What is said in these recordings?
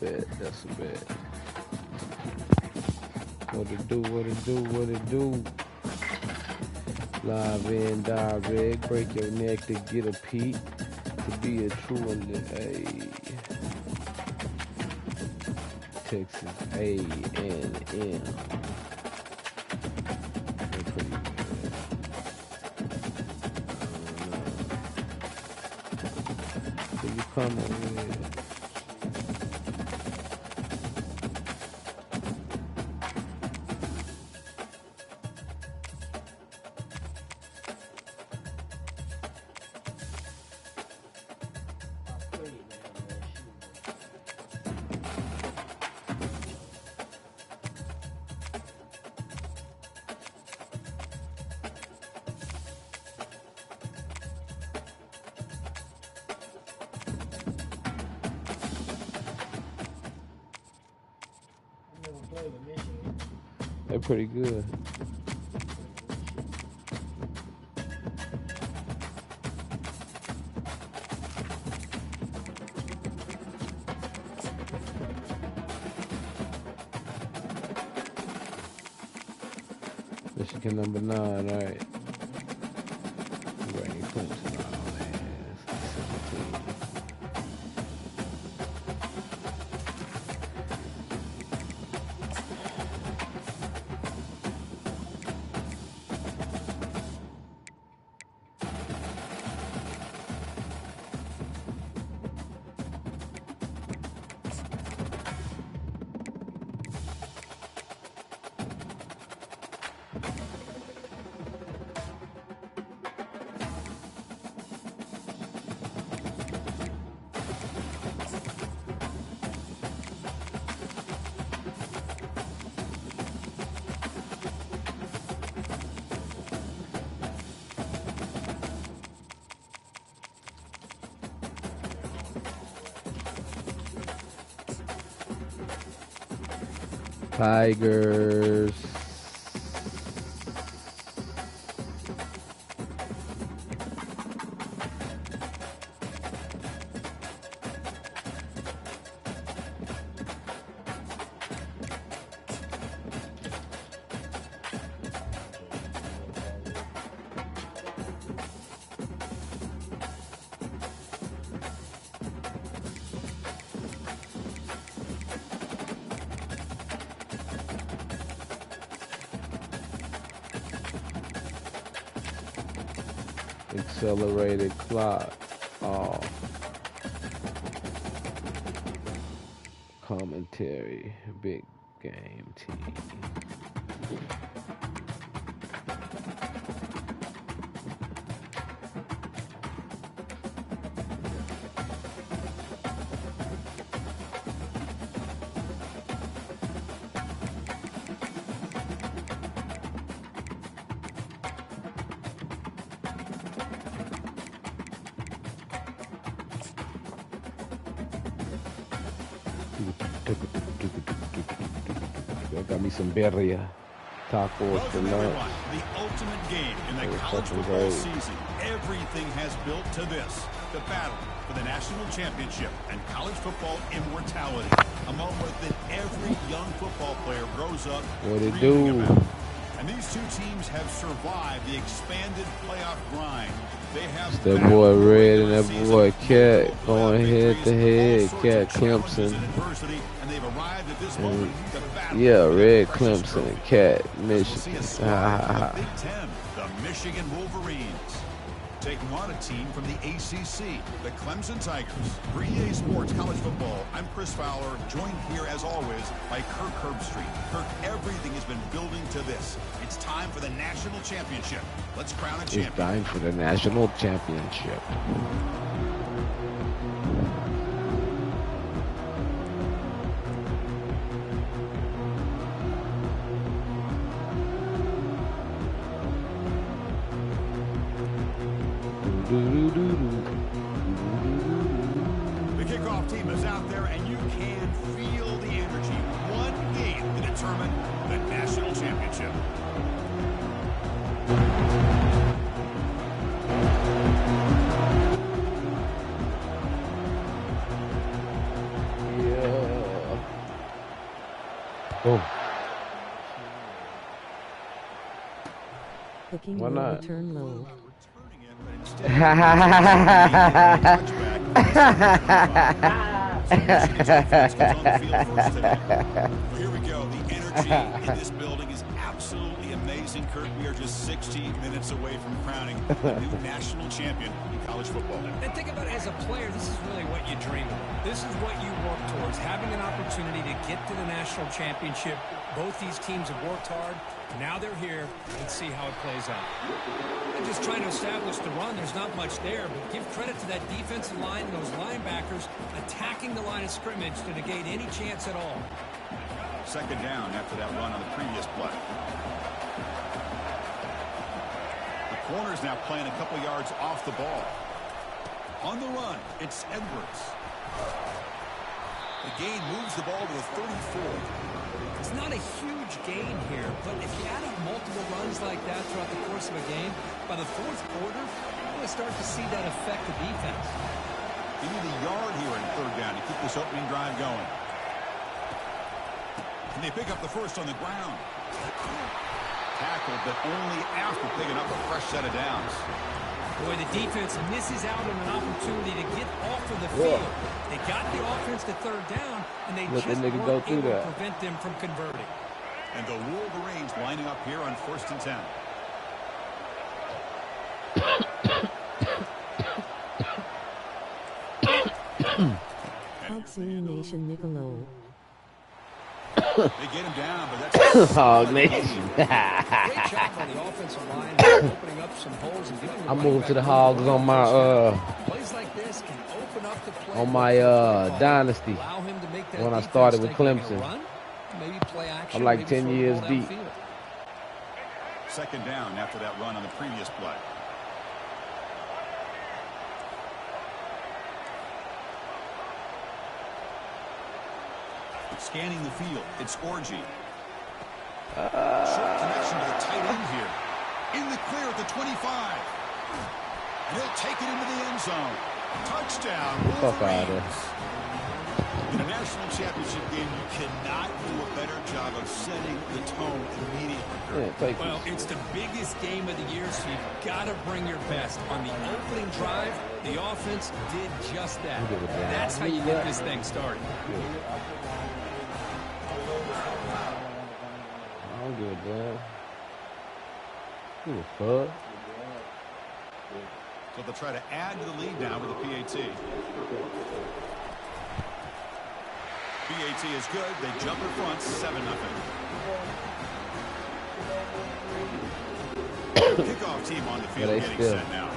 bet. That's a bet. What it do, what it do, what it do. Live and direct. Break your neck to get a peek. To be a true one. Texas A&M. They're pretty good. So you coming with? They're pretty good. Michigan number 9, right? Brady Clemson, oh man, 17. Tigers. Accelerated clock off. Commentary, big game team. I got me some birria tacos for lunch. The ultimate game in the college football season. Everything has built to this. The battle for the national championship and college football immortality. A moment that every young football player grows up dreaming about. And these two teams have survived the expanded playoff grind. They have that boy Red and that boy Cat going head to head. Cat Clemson. And they've arrived at this moment. Yeah, Red Clemson and Cat Michigan. Big Ten, the Michigan Wolverines. Taking on a team from the ACC, the Clemson Tigers. For EA Sports College Football, I'm Chris Fowler, joined here as always by Kirk Herbstreit. Kirk, everything has been building to this. It's time for the national championship. Let's crown a champion. It's time for the national championship. The kickoff team is out there, and you can feel the energy. One game to determine the national championship. Yeah. Boom. Clicking Why will not? return load. Here we go. The energy in this building is absolutely amazing, Kurt. We are just 60 minutes away from crowning the new national champion in college football. And think about it, as a player, this is really what you dream of. This is what you work towards, having an opportunity to get to the national championship. Both these teams have worked hard. Now they're here. Let's see how it plays out. And just trying to establish the run, there's not much there, but give credit to that defensive line and those linebackers attacking the line of scrimmage to negate any chance at all. Second down after that run on the previous play. The corner's now playing a couple yards off the ball. On the run, it's Edwards. The gain moves the ball to the 34. It's not a huge gain here, but if you add up multiple runs like that throughout the course of a game, by the fourth quarter, you're going to start to see that affect the defense. They need a yard here in third down to keep this opening drive going. And they pick up the first on the ground. Tackled, but only after picking up a fresh set of downs. Boy, the defense misses out on an opportunity to get off of the field. They got the offense to third down, and they just weren't able to prevent them from converting. And the Wolverines lining up here on 1st and 10. Hog Nation Nicolo. They get him down, but that's Hog Nation. Great job on the offensive line, opening up some holes and giving the I moved to the Hogs on my plays like this can open up the play on my dynasty when I started with Clemson. I'm like 10 years deep. Second down after that run on the previous play. Scanning the field, it's Orji. Short connection to the tight end here. In the clear at the 25. And he'll take it into the end zone. Touchdown, Wolverines. In a national championship game, you cannot do a better job of setting the tone immediately. Well, it's the biggest game of the year, so you've got to bring your best. On the opening drive, the offense did just that. That's how you get this thing started. I don't give a damn. Who the fuck? So they'll try to add to the lead now with the PAT. PAT is good. They jump in front, 7-0. Kickoff team on the field getting set now.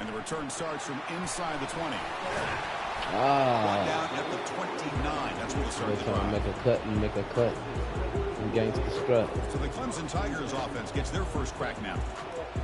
And the return starts from inside the 20. One down at the 29. That's where they start the drive. Make a cut. And gangster strut. So the Clemson Tigers offense gets their first crack now.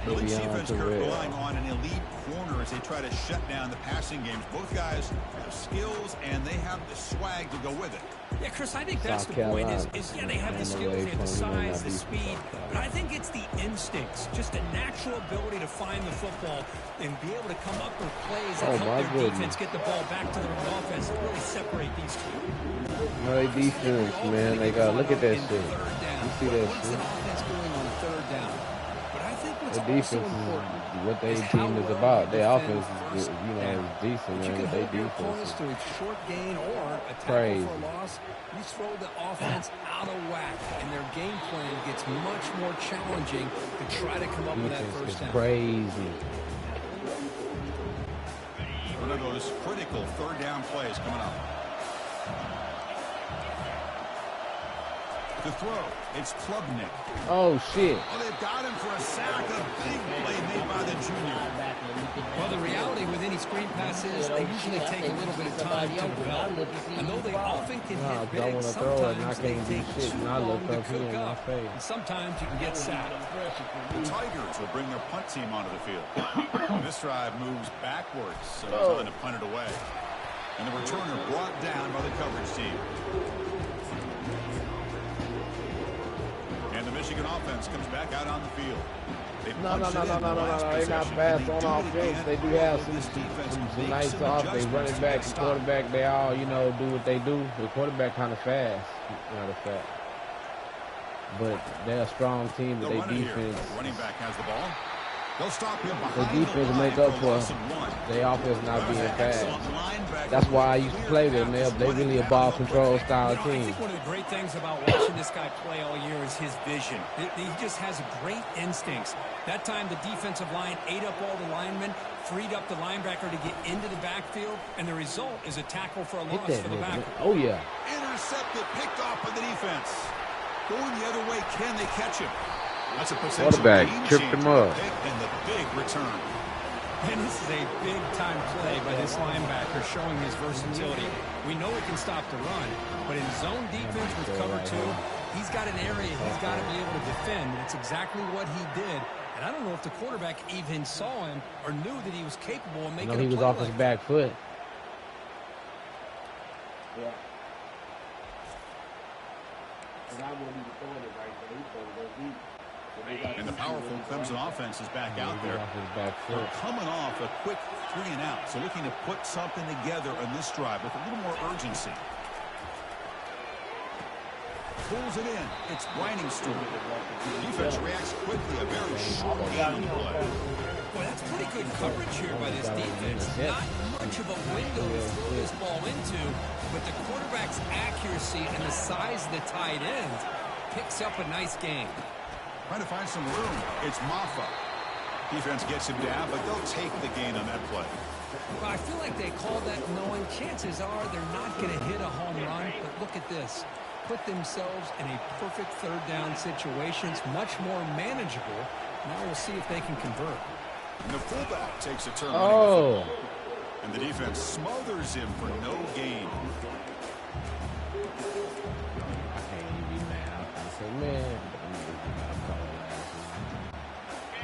The Leafs defense relying on an elite corner as they try to shut down the passing games. Both guys have skills and they have the swag to go with it. Yeah, Chris, I think that's the point is yeah, they have the skills, they have the size, the speed, but I think it's the instincts, just a natural ability to find the football and be able to come up with plays that help their defense get the ball back to their offense and really separate these two. No, they defense, man. They got, look at that shit. You see that What's shit? an offense doing on third down? But I think what's The defense also important is what their team is about. Their offense is, you know, is decent, you man. can But they hold your opponents defense to a short gain or a tackle crazy. for a loss. You throw the offense out of whack, and their game plan gets much more challenging to try to come up with that defense first is down. crazy. One of those critical third down plays coming up. To throw, it's Klubnik. Oh, shit. Oh, they've got him for a sack. A big play made by the junior. Well, the reality with any screen pass is they usually take a little bit of time to develop. And though they often can hit big, sometimes they take too long to cook up. And sometimes you can get sacked. The Tigers will bring their punt team onto the field. This drive moves backwards, so it's time to punt it away. And the returner brought down by the coverage team. And the Michigan offense comes back out on the field. No. They're not fast on offense. They do have some nice offense. They running back, the quarterback, they all, you know, do what they do. The quarterback kind of fast, matter of fact. But they're a strong team, but their defense. Running back has the ball. They'll stop him the defense make up for their offense not being fast. That's why I used to play with them. They're really a ball control style team. I think one of the great things about watching this guy play all year is his vision. He just has great instincts. That time the defensive line ate up all the linemen, freed up the linebacker to get into the backfield, and the result is a tackle for a loss for the backer. Oh, yeah. Intercepted, picked off by the defense. Going the other way, can they catch him? That's a potential quarterback tripped him up. And the big return. And this is a big-time play by this linebacker showing his versatility. We know he can stop the run, but in zone defense with cover two, he's got an area he's got to be able to defend. And it's exactly what he did. And I don't know if the quarterback even saw him or knew that he was capable of making a play. He was off his back foot. Yeah. And the powerful Clemson offense is back out there. They're coming off a quick 3-and-out, so looking to put something together on this drive with a little more urgency. Pulls it in. It's Briningstool. Defense reacts quickly. A very short game play. Boy, that's pretty good coverage here by this defense. Not much of a window to throw this ball into, but the quarterback's accuracy and the size of the tight end picks up a nice game. Trying to find some room. It's Maffa. Defense gets him down, but they'll take the gain on that play. Well, I feel like they called that knowing chances are they're not going to hit a home run, but look at this. Put themselves in a perfect third down situation. It's much more manageable. Now we'll see if they can convert. And the fullback takes a turn. Oh. And the defense smothers him for no gain. I can't even be mad. I said, man.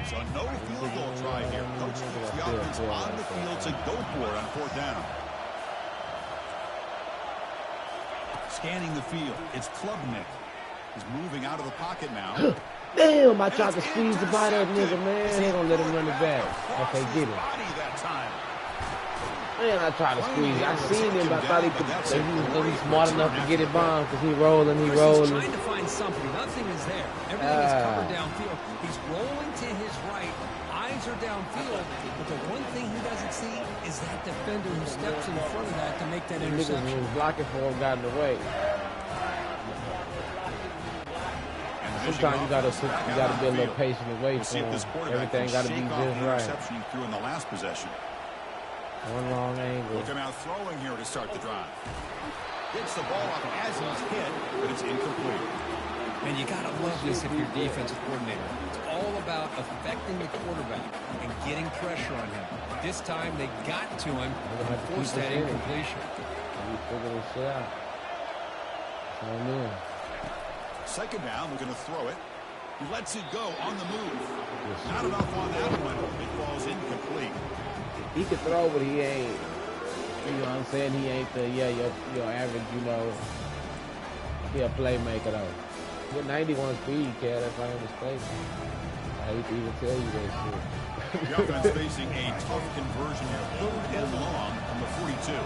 So no field goal try here. Coach keeps the offense on the field to go for it on fourth down. Scanning the field. It's Klubnik. He's moving out of the pocket now. Damn, I tried to squeeze the body of that nigga, man. They gonna let him run it back. Okay, get him. Man, I tried to squeeze. I seen him, but I thought he was smart enough to get it by because he rolling. He's trying to find something. Nothing is there. Everything is covered downfield. He's rolling to his right. Eyes are downfield. But the one thing he doesn't see is that defender who steps in front of that to make that interception. Niggas was blocking for him, got in the way. Sometimes you gotta be a little patient and wait for him. Everything gotta be just right. He threw in the last possession. One long angle. Look him out throwing here to start the drive. Gets the ball up as he's hit, but it's incomplete. And you got to love this if you're defensive coordinator. It's all about affecting the quarterback and getting pressure on him. This time they got to him and forced that incompletion. We figured this shit out. Second down, we're going to throw it. He lets it go on the move. Not enough on that one. Big ball's incomplete. He can throw, but he ain't, you know what I'm saying? He ain't the, your average, he a playmaker, though. With 91 speed, cat, if I ain't mistaken. I hate to even tell you that shit. The offense facing a tough conversion here. 3rd and long from the 42.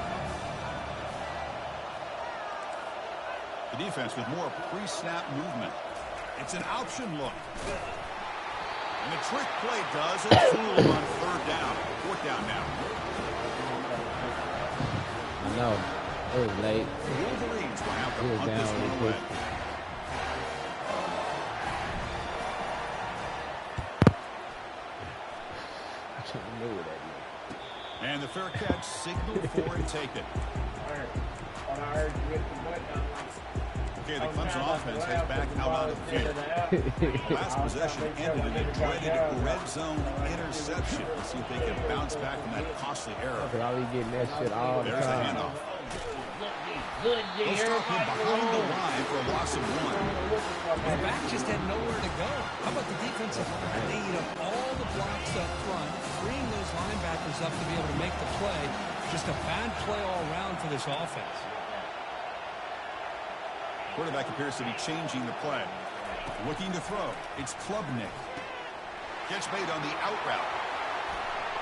The defense with more pre-snap movement. It's an option look. And the trick play doesn't fool him on 3rd down. 4th down now. I know. It was late. The Wolverines will have to punt this one away. And the fair catch signaled for and taken. Okay, the Clemson offense heads back out on the field. The last possession ended in a dreaded red zone interception. Let's see if they can bounce back from that costly error. I'll be getting that shit all the time. There's a handoff. They'll stop him behind the line for a loss of 1. The back just had nowhere to go. How about the defensive line? They eat up all the blocks up front, freeing those linebackers up to be able to make the play. Just a bad play all around for this offense. Quarterback appears to be changing the play. Looking to throw. It's Klubnik. Gets made on the out route.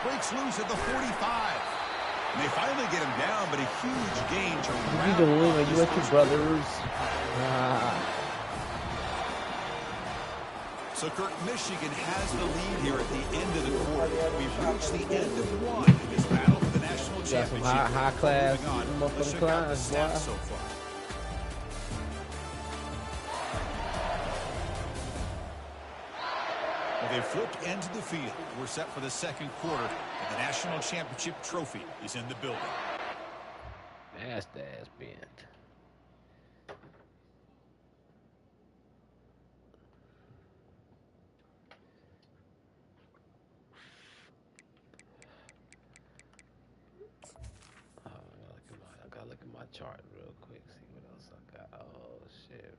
Breaks loose at the 45. And they finally get him down, but a huge gain to What are you doing? Are you at your brother's? So, Kirk, Michigan has the lead here at the end of the quarter. We've reached the end of one in this battle for the national championship. Got some high class Let's check out the stats so far. Well, they flipped into the field. We're set for the second quarter, and the national championship trophy is in the building. That's the ass bent. I gotta look at my chart real quick, see what else I got. Oh shit,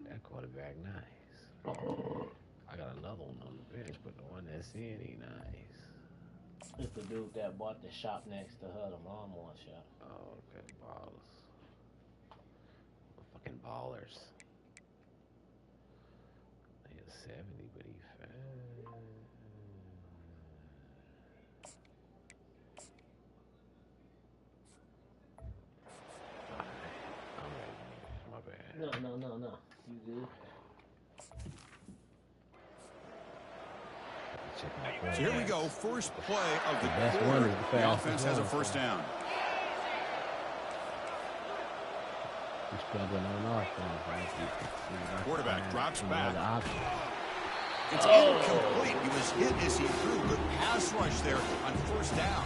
that quarterback nice. I got another one on the bench, but the one that's in, he nice. It's the dude that bought the shop next to her, the lawnmower shop. Oh, okay, ballers. Fucking ballers. He's 70, but he fat. I'm ready. My bad. No. You good? So here we go. First play of the best quarter. one is the The offense has a first down. He's struggling on offense. Quarterback drops back. Option. It's incomplete. He was hit as he threw. Good pass rush there on first down.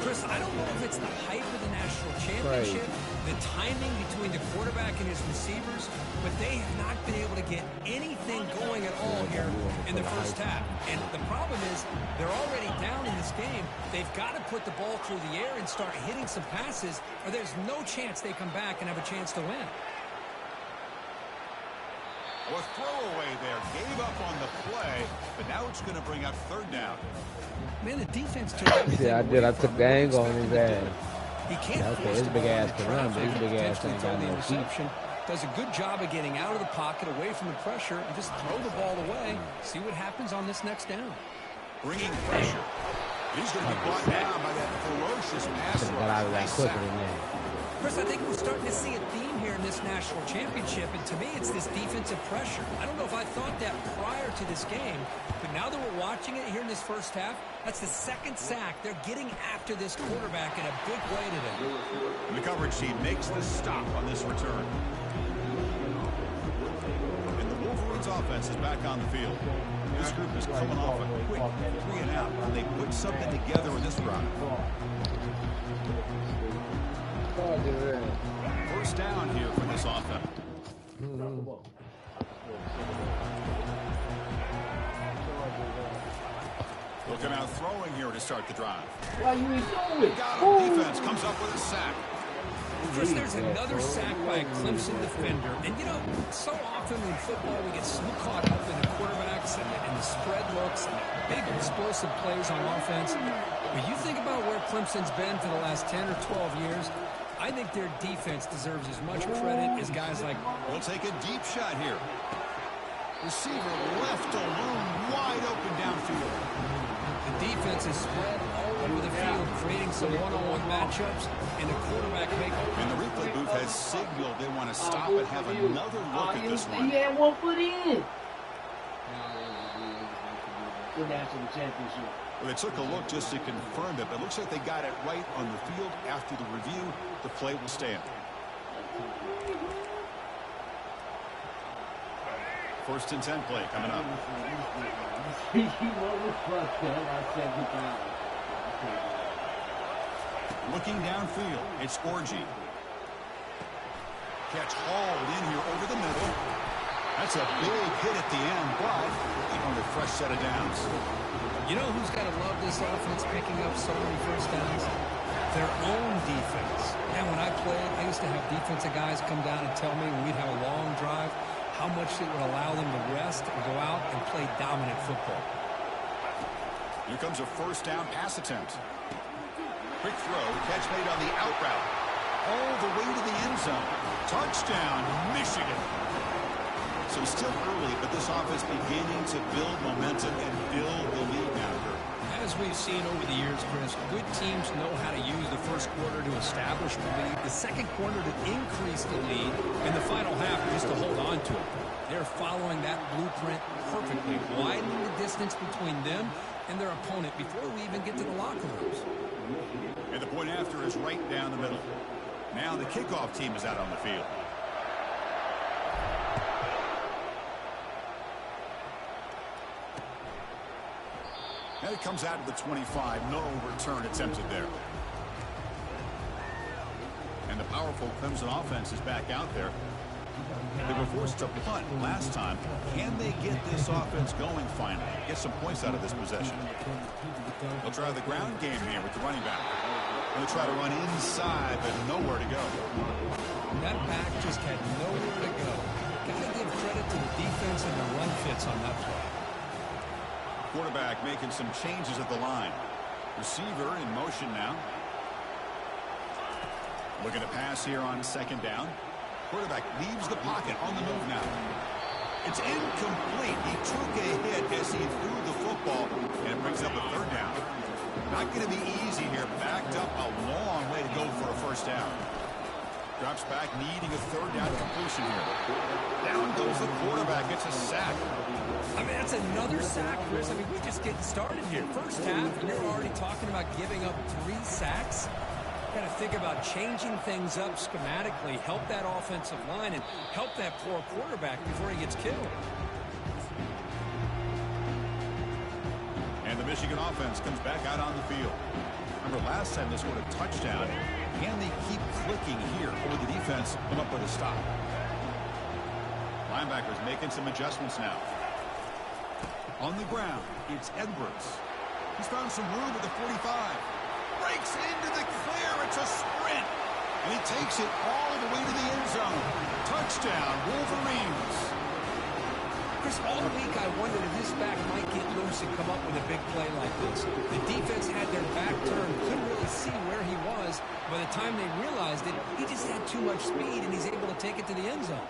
Chris, I don't know if it's the hype of the national championship, the timing between the quarterback and his receivers, but they have not been able to get anything going at all here in the first half. And the problem is they're already down in this game. They've got to put the ball through the air and start hitting some passes, or there's no chance they come back and have a chance to win. A throwaway there. Gave up on the play, but now it's going to bring up third down. Man, the defense took everything. Yeah, I did. I took the angle on his ass. He can't Yeah, okay, force his the big ball ass into can run, but his traffic big and ass potentially ain't throw got the no feet. interception. Does a good job of getting out of the pocket, away from the pressure, and just throw the ball away. See what happens on this next down. Bringing pressure. He's going to be brought down by that ferocious pass rush. Got out of that Nice quicker sack. than that. Chris, I think we're starting to see a theme here in this national championship, and to me, it's this defensive pressure. I don't know if I thought that prior to this game, but now that we're watching it here in this first half, that's the second sack. They're getting after this quarterback in a big way today. And the coverage team makes the stop on this return. And the Wolverines offense is back on the field. This group is coming off a quick 3-and-out, and they put something together in this drive. First down here for this offense. Looking out throwing here to start the drive. Why you ain't doing it? Got him. Defense comes up with a sack. Chris, there's another sack by a Clemson defender. And, you know, so often in football we get so caught up in the quarterbacks and the spread looks and big explosive plays on offense. But you think about where Clemson's been for the last 10 or 12 years, I think their defense deserves as much credit as guys like... We'll take a deep shot here. Receiver left alone, wide open downfield. The defense is spread all over the field, creating some one-on-one matchups, and the quarterback makeover. And the replay booth has signaled they want to stop and have another look at this one. He had 1 foot in. The national championship. Well, they took a look just to confirm it, but it looks like they got it right on the field. After the review, the play will stand. First and 10 play coming up. Looking downfield, it's Orji. Catch hauled in here over the middle. That's a big hit at the end, but on a fresh set of downs. You know who's got to love this offense picking up so many first downs? Their own defense. And when I played, I used to have defensive guys come down and tell me when we'd have a long drive how much it would allow them to rest and go out and play dominant football. Here comes a first down pass attempt. Quick throw, catch made on the out route. All the way to the end zone. Touchdown, Michigan. So still early, but this offense beginning to build momentum and build the lead now. As we've seen over the years, Chris, good teams know how to use the first quarter to establish the lead, the second quarter to increase the lead, and the final half just to hold on to it. They're following that blueprint perfectly, widening the distance between them and their opponent before we even get to the locker rooms. And the point after is right down the middle. Now the kickoff team is out on the field. And it comes out to the 25. No return attempted there. And the powerful Clemson offense is back out there. They were forced to punt last time. Can they get this offense going finally? Get some points out of this possession. They'll try the ground game here with the running back. They'll try to run inside, but nowhere to go. That back just had nowhere to go. Got to give credit to the defense and the run fits on that play. Quarterback making some changes at the line. Receiver in motion now. Looking to pass here on second down. Quarterback leaves the pocket on the move now. It's incomplete. He took a hit as he threw the football, and it brings up a third down. Not going to be easy here. Backed up a long way to go for a first down. Drops back, needing a third down completion here. Down goes the quarterback. It's a sack. I mean, that's another sack, Chris. I mean, we're just getting started here. First half, and you're already talking about giving up 3 sacks. Got to think about changing things up schematically, help that offensive line, and help that poor quarterback before he gets killed. And the Michigan offense comes back out on the field. Remember last time they scored a touchdown. Can they keep clicking here, or will the defense come up with a stop? Linebackers making some adjustments now. On the ground, it's Edwards. He's found some room at the 45. Breaks into the clear. It's a sprint. And he takes it all the way to the end zone. Touchdown, Wolverines. Chris, all week I wondered if this back might get loose and come up with a big play like this. The defense had their back turned, couldn't really see where he was. By the time they realized it, he just had too much speed, and he's able to take it to the end zone.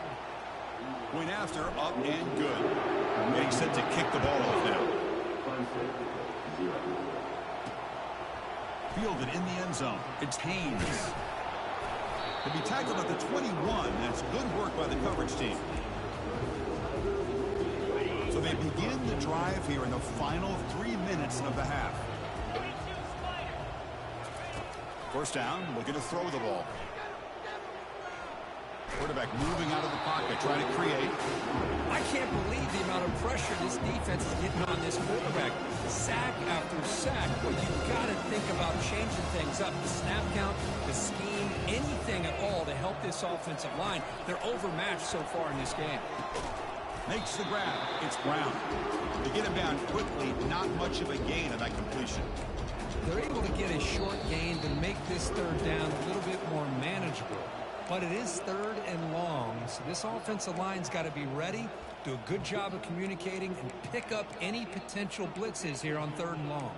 Point after, up and good. Getting set to kick the ball off now. Fielded in the end zone. It's Haynes. He'll be tackled at the 21. That's good work by the coverage team. So they begin the drive here in the final 3 minutes of the half. First down, looking to throw the ball. Quarterback moving out of the pocket, trying to create. I can't believe the amount of pressure this defense is getting on this quarterback. Sack after sack. Well, you've got to think about changing things up. The snap count, the scheme, anything at all to help this offensive line. They're overmatched so far in this game. Makes the grab. It's Brown. They get him down quickly. Not much of a gain on that completion. They're able to get a short gain to make this third down a little bit more manageable. But it is third and long, so this offensive line's got to be ready, do a good job of communicating, and pick up any potential blitzes here on third and long.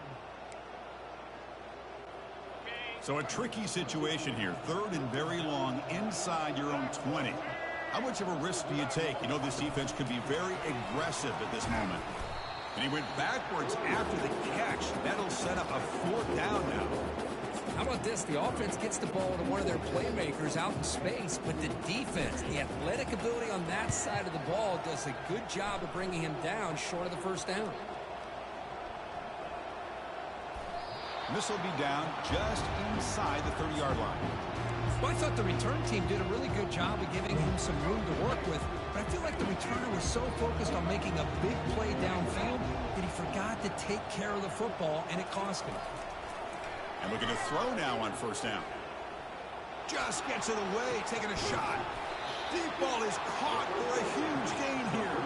So a tricky situation here. Third and very long inside your own 20. How much of a risk do you take? You know this defense could be very aggressive at this moment. And he went backwards after the catch. That'll set up a fourth down now. How about this? The offense gets the ball to one of their playmakers out in space, but the defense, the athletic ability on that side of the ball, does a good job of bringing him down short of the first down. This will be down just inside the 30-yard line. Well, I thought the return team did a really good job of giving him some room to work with, but I feel like the returner was so focused on making a big play downfield that he forgot to take care of the football, and it cost him. And looking to throw now on first down. Just gets it away, taking a shot. Deep ball is caught for a huge gain here.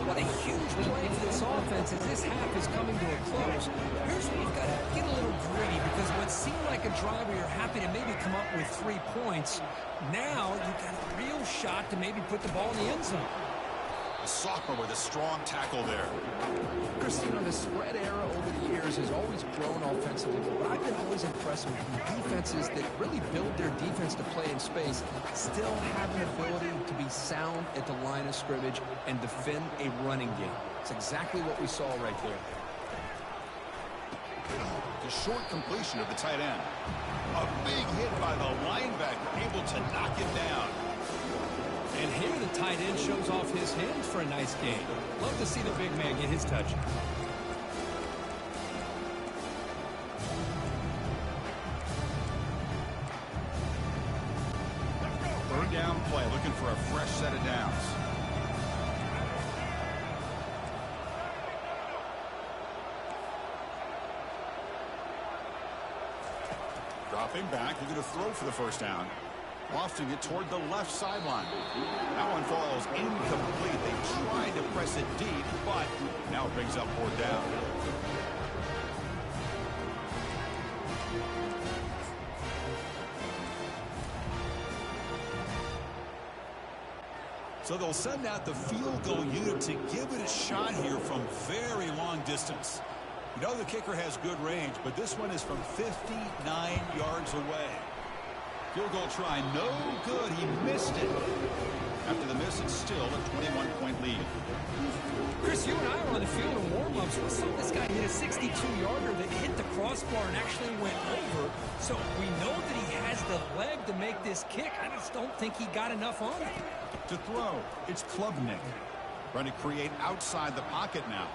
What a huge play for this offense as this half is coming to a close. Here's where you've got to get a little gritty, because what seemed like a drive where you're happy to maybe come up with 3 points, now you've got a real shot to maybe put the ball in the end zone. A sophomore with a strong tackle there. Chris, you know, the spread era over the years has always grown offensively, but I've been always impressed with defenses that really build their defense to play in space, still have an ability to be sound at the line of scrimmage and defend a running game. It's exactly what we saw right there. The short completion of the tight end. A big hit by the linebacker, able to knock it down. And here the tight end shows off his hands for a nice game. Love to see the big man get his touch. Third down play, looking for a fresh set of downs. Dropping back, looking to throw for the first down. Lofting it toward the left sideline. That one falls incomplete. They tried to press it deep, but now it brings up fourth down. So they'll send out the field goal unit to give it a shot here from very long distance. You know the kicker has good range, but this one is from 59 yards away. Field goal try, no good. He missed it. After the miss, it's still a 21-point lead. Chris, you and I were on the field in warm-ups. We saw this guy hit a 62-yarder that hit the crossbar and actually went over. So we know that he has the leg to make this kick. I just don't think he got enough on it. To throw, it's Klubnik. Trying to create outside the pocket now.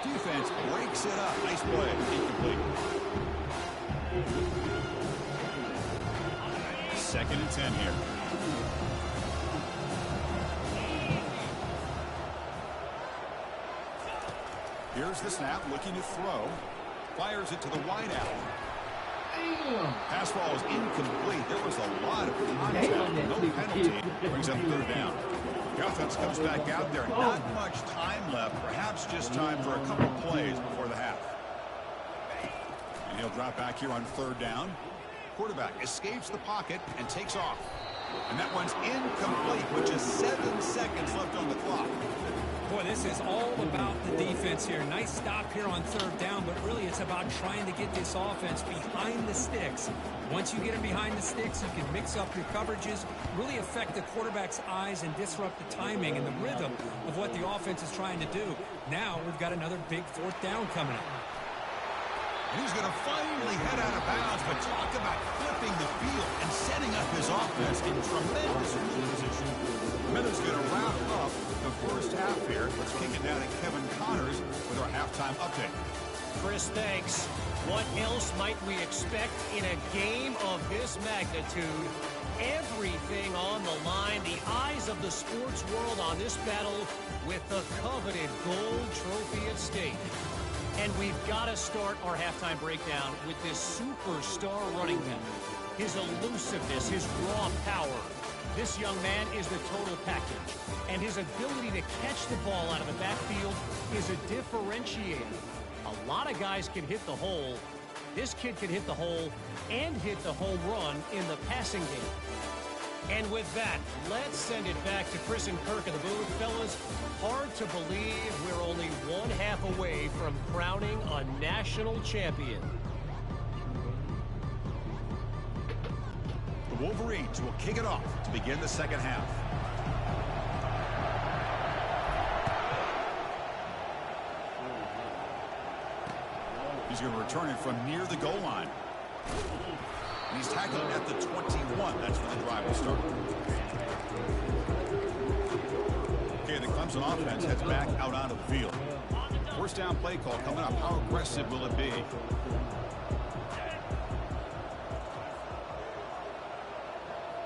Defense breaks it up. Nice play. Incomplete. Second and 10 here. Here's the snap, looking to throw. Fires it to the wideout. Pass ball is incomplete. There was a lot of contact. No penalty. Brings up third down. The offense comes back out there. Not much time left. Perhaps just time for a couple plays before the half. And he'll drop back here on third down. Quarterback escapes the pocket and takes off. And that one's incomplete with just 7 seconds left on the clock. Boy, this is all about the defense here. Nice stop here on third down, but really it's about trying to get this offense behind the sticks. Once you get them behind the sticks, you can mix up your coverages, really affect the quarterback's eyes and disrupt the timing and the rhythm of what the offense is trying to do. Now we've got another big fourth down coming up. And he's going to finally head out of bounds, but talk about flipping the field and setting up his offense in tremendous field position. Minutes going to wrap up the first half here. Let's kick it down to Kevin Connors with our halftime update. Chris, thanks. What else might we expect in a game of this magnitude? Everything on the line. The eyes of the sports world on this battle with the coveted gold trophy at stake. And we've got to start our halftime breakdown with this superstar running back. His elusiveness, his raw power. This young man is the total package. And his ability to catch the ball out of the backfield is a differentiator. A lot of guys can hit the hole. This kid can hit the hole and hit the home run in the passing game. And with that, let's send it back to Chris and Kirk in the booth. Fellas, hard to believe we're only one half away from crowning a national champion. The Wolverines will kick it off to begin the second half. He's going to return it from near the goal line. And he's tackled at the 21. That's where the drive will start. Okay, the Clemson offense heads back out onto the field. First down play call coming up. How aggressive will it be?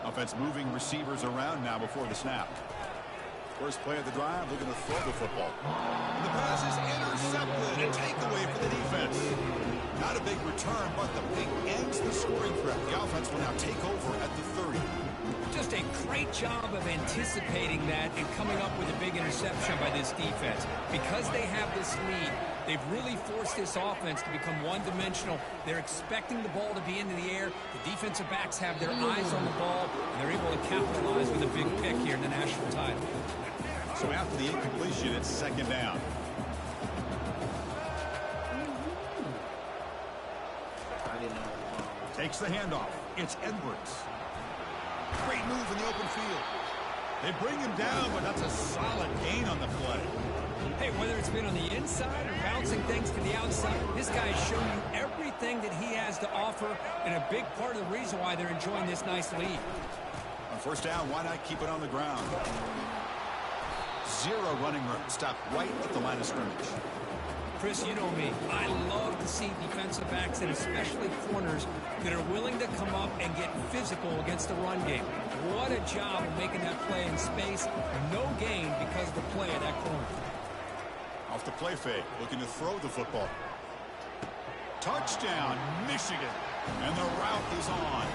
Offense moving receivers around now before the snap. First play of the drive, looking to throw the football. And the pass is intercepted. A takeaway for the defense. Not a big return, but the pick ends the scoring threat. The offense will now take over at the 30. Just a great job of anticipating that and coming up with a big interception by this defense. Because they have this lead, they've really forced this offense to become one-dimensional. They're expecting the ball to be into the air. The defensive backs have their eyes on the ball, and they're able to capitalize with a big pick here in the national title. So after the incompletion, it's second down. Takes the handoff. It's Edwards. Great move in the open field. They bring him down, but that's a solid gain on the play. Hey, whether it's been on the inside or bouncing things to the outside, this guy has shown you everything that he has to offer, and a big part of the reason why they're enjoying this nice lead. On first down, why not keep it on the ground? Zero running room. Stop right at the line of scrimmage. Chris, you know me. I love to see defensive backs and especially corners that are willing to come up and get physical against the run game. What a job of making that play in space. No gain because of the play of that corner. Off the play fake, looking to throw the football. Touchdown, Michigan. And the route is on.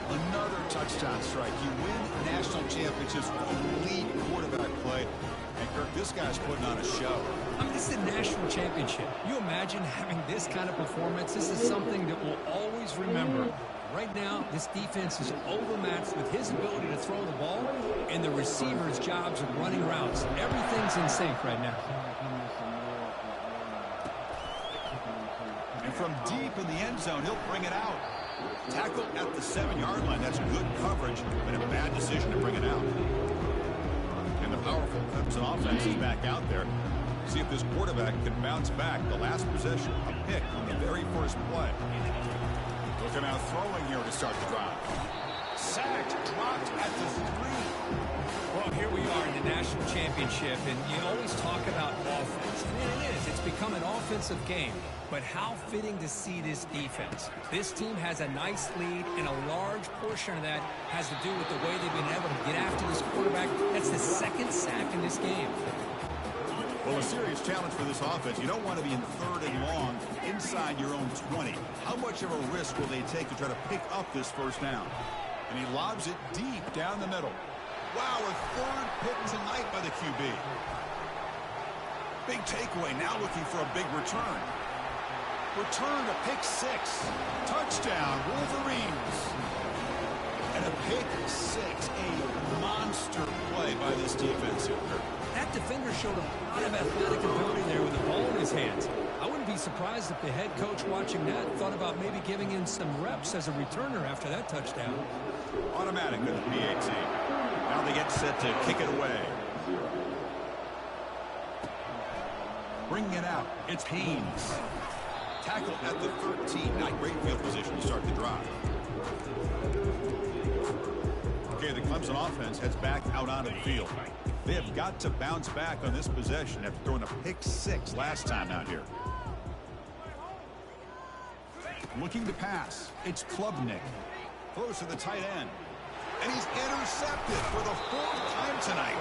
Another touchdown strike. You win national championships with elite quarterback play. And Kirk, this guy's putting on a show. I mean, this is a national championship. You imagine having this kind of performance? This is something that we'll always remember. Right now, this defense is overmatched with his ability to throw the ball and the receiver's jobs of running routes. Everything's in sync right now. And from deep in the end zone, he'll bring it out. Tackle at the 7-yard line. That's good coverage, but a bad decision to bring it out. And the powerful Clemson offense is back out there. See if this quarterback can bounce back. The last possession, a pick on the very first play. Looking out throwing here to start the drive. Sacked, dropped at the 3. Well, here we are in the national championship, and you always talk about offense. And it is. It's become an offensive game. But how fitting to see this defense. This team has a nice lead, and a large portion of that has to do with the way they've been able to get after this quarterback. That's the second sack in this game. Well, a serious challenge for this offense. You don't want to be in 3rd and long inside your own 20. How much of a risk will they take to try to pick up this first down? And he lobs it deep down the middle. Wow, a 3rd pick tonight by the QB. Big takeaway, now looking for a big return. Return to pick 6. Touchdown, Wolverines. And a pick 6, a monster play by this defense here. That defender showed a lot of athletic ability there with the ball in his hands. I wouldn't be surprised if the head coach watching that thought about maybe giving him some reps as a returner after that touchdown. Automatic in the PAT. Now they get set to kick it away. Bringing it out, it's Haynes. Tackle at the 13. Not great field position to start the drive. Okay, the Clemson offense heads back out onto the field. They have got to bounce back on this possession after throwing a pick 6 last time out here. Looking to pass. It's Klubnik. Throws to the tight end. And he's intercepted for the 4th time tonight.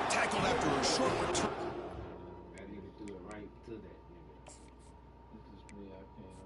Tackled after a short return. That nigga threw it right to that nigga. This is me, I can't.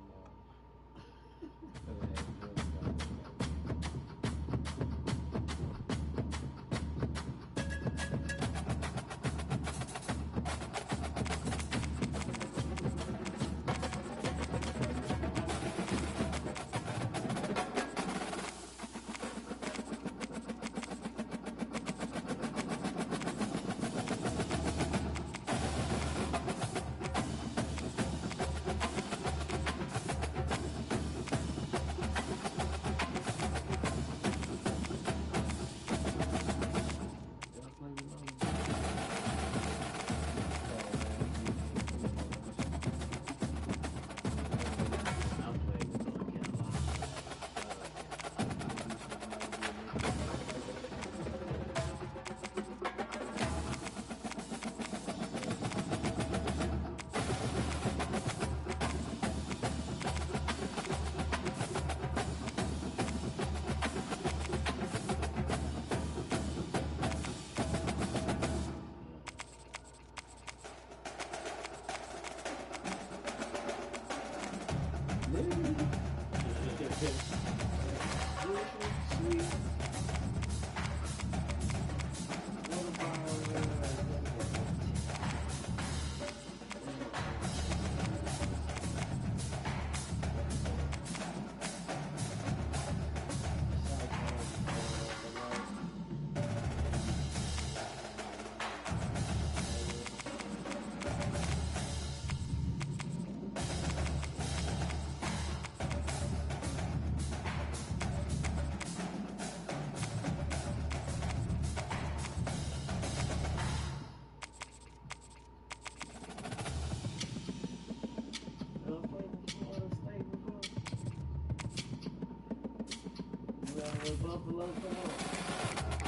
Buffalo, come on.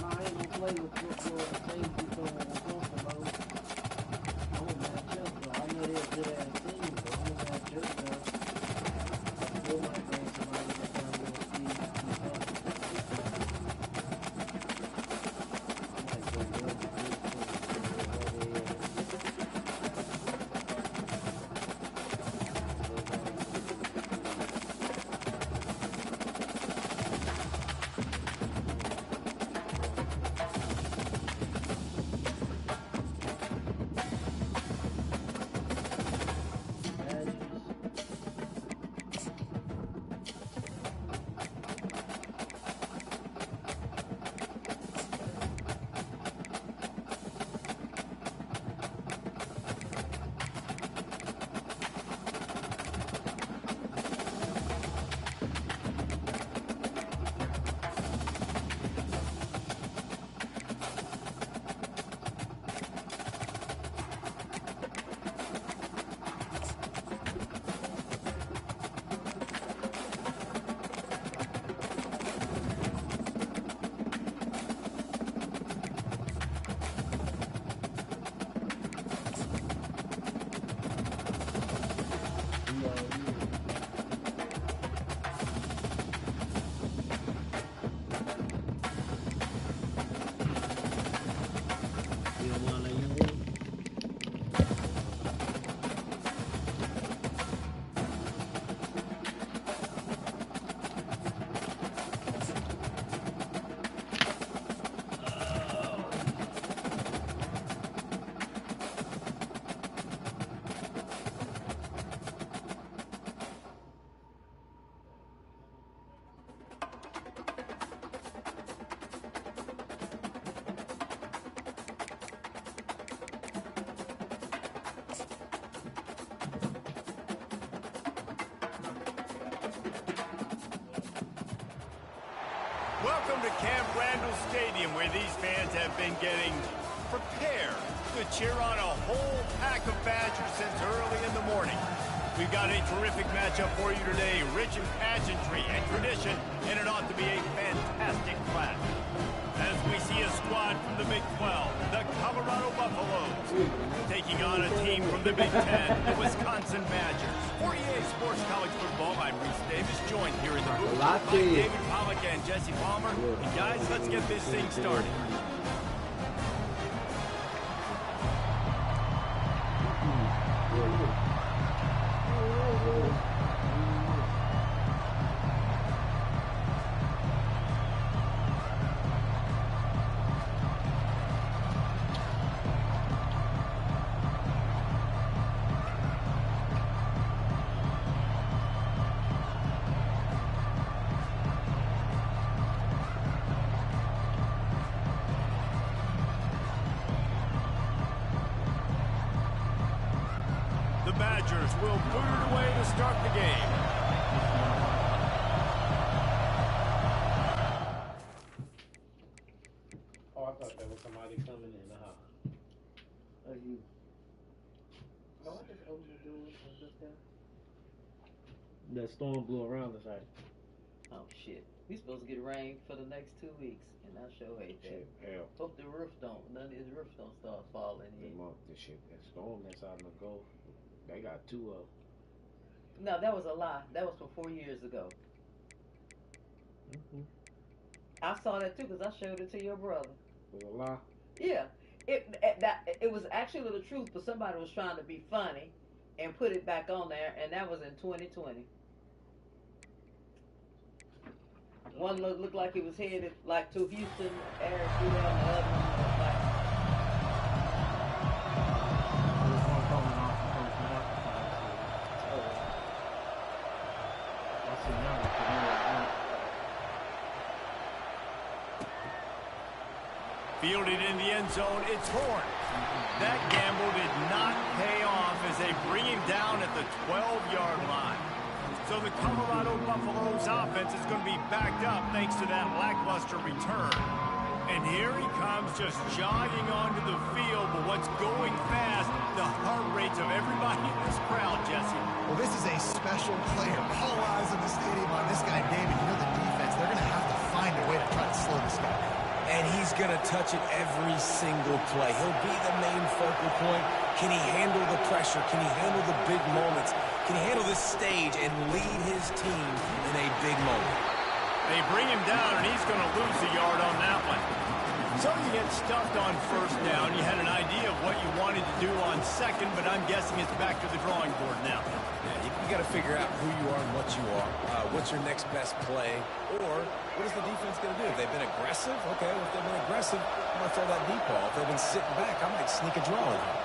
I ain't gonna play with football and safety throwing Buffalo. I'm gonna match up though. I know they're a good ass team, but I'm gonna match up though. I still might bring somebody that's down there to see keep up. I might go real good for Welcome to Camp Randall Stadium, where these fans have been getting prepared to cheer on a whole pack of Badgers since early in the morning. We've got a terrific matchup for you today, rich in pageantry and tradition, and it ought to be a fantastic clash. As we see a squad from the Big 12, the Colorado Buffaloes, taking on a team from the Big 10, the Wisconsin Badgers. For EA Sports College Football, I'm Reese Davis, joined here in the booth by David Pollack and Jesse Palmer. And guys, let's get this thing started. The Badgers will boot it away to start the game. Oh, I thought that was somebody coming in the house. Are you? No, what does OG do with this guy? That storm blew around us, right? Oh shit. We supposed to get rain for the next 2 weeks, and I sure hate that. Hell. Hope the roof don't, none of his roofs don't start falling in. This shit, that storm that's out in the Gulf, they got two of them. No, that was a lie. That was from 4 years ago. I saw that too because I showed it to your brother. It was a lie? Yeah. It was actually the truth, but somebody was trying to be funny and put it back on there, and that was in 2020. One looked like he was headed like to Houston area, and the other one was like. Fielded in the end zone, it's Horn. That gamble did not pay off as they bring him down at the 12-yard line. So the Colorado Buffaloes offense is going to be backed up thanks to that lackluster return. And here he comes just jogging onto the field, but what's going fast, the heart rates of everybody in this crowd, Jesse. Well, this is a special player. All eyes in the stadium on this guy, David. You know the defense, they're going to have to find a way to try to slow this guy down. And he's going to touch it every single play. He'll be the main focal point. Can he handle the pressure? Can he handle the big moments? Can he handle this stage and lead his team in a big moment? They bring him down, and he's going to lose a yard on that one. So you get stuffed on first down. You had an idea of what you wanted to do on second, but I'm guessing it's back to the drawing board now. Yeah, you got to figure out who you are and what you are. What's your next best play? Or what is the defense going to do? If they've been aggressive, okay, well, if they've been aggressive, I'm going to throw that deep ball. If they've been sitting back, I might sneak a draw in here.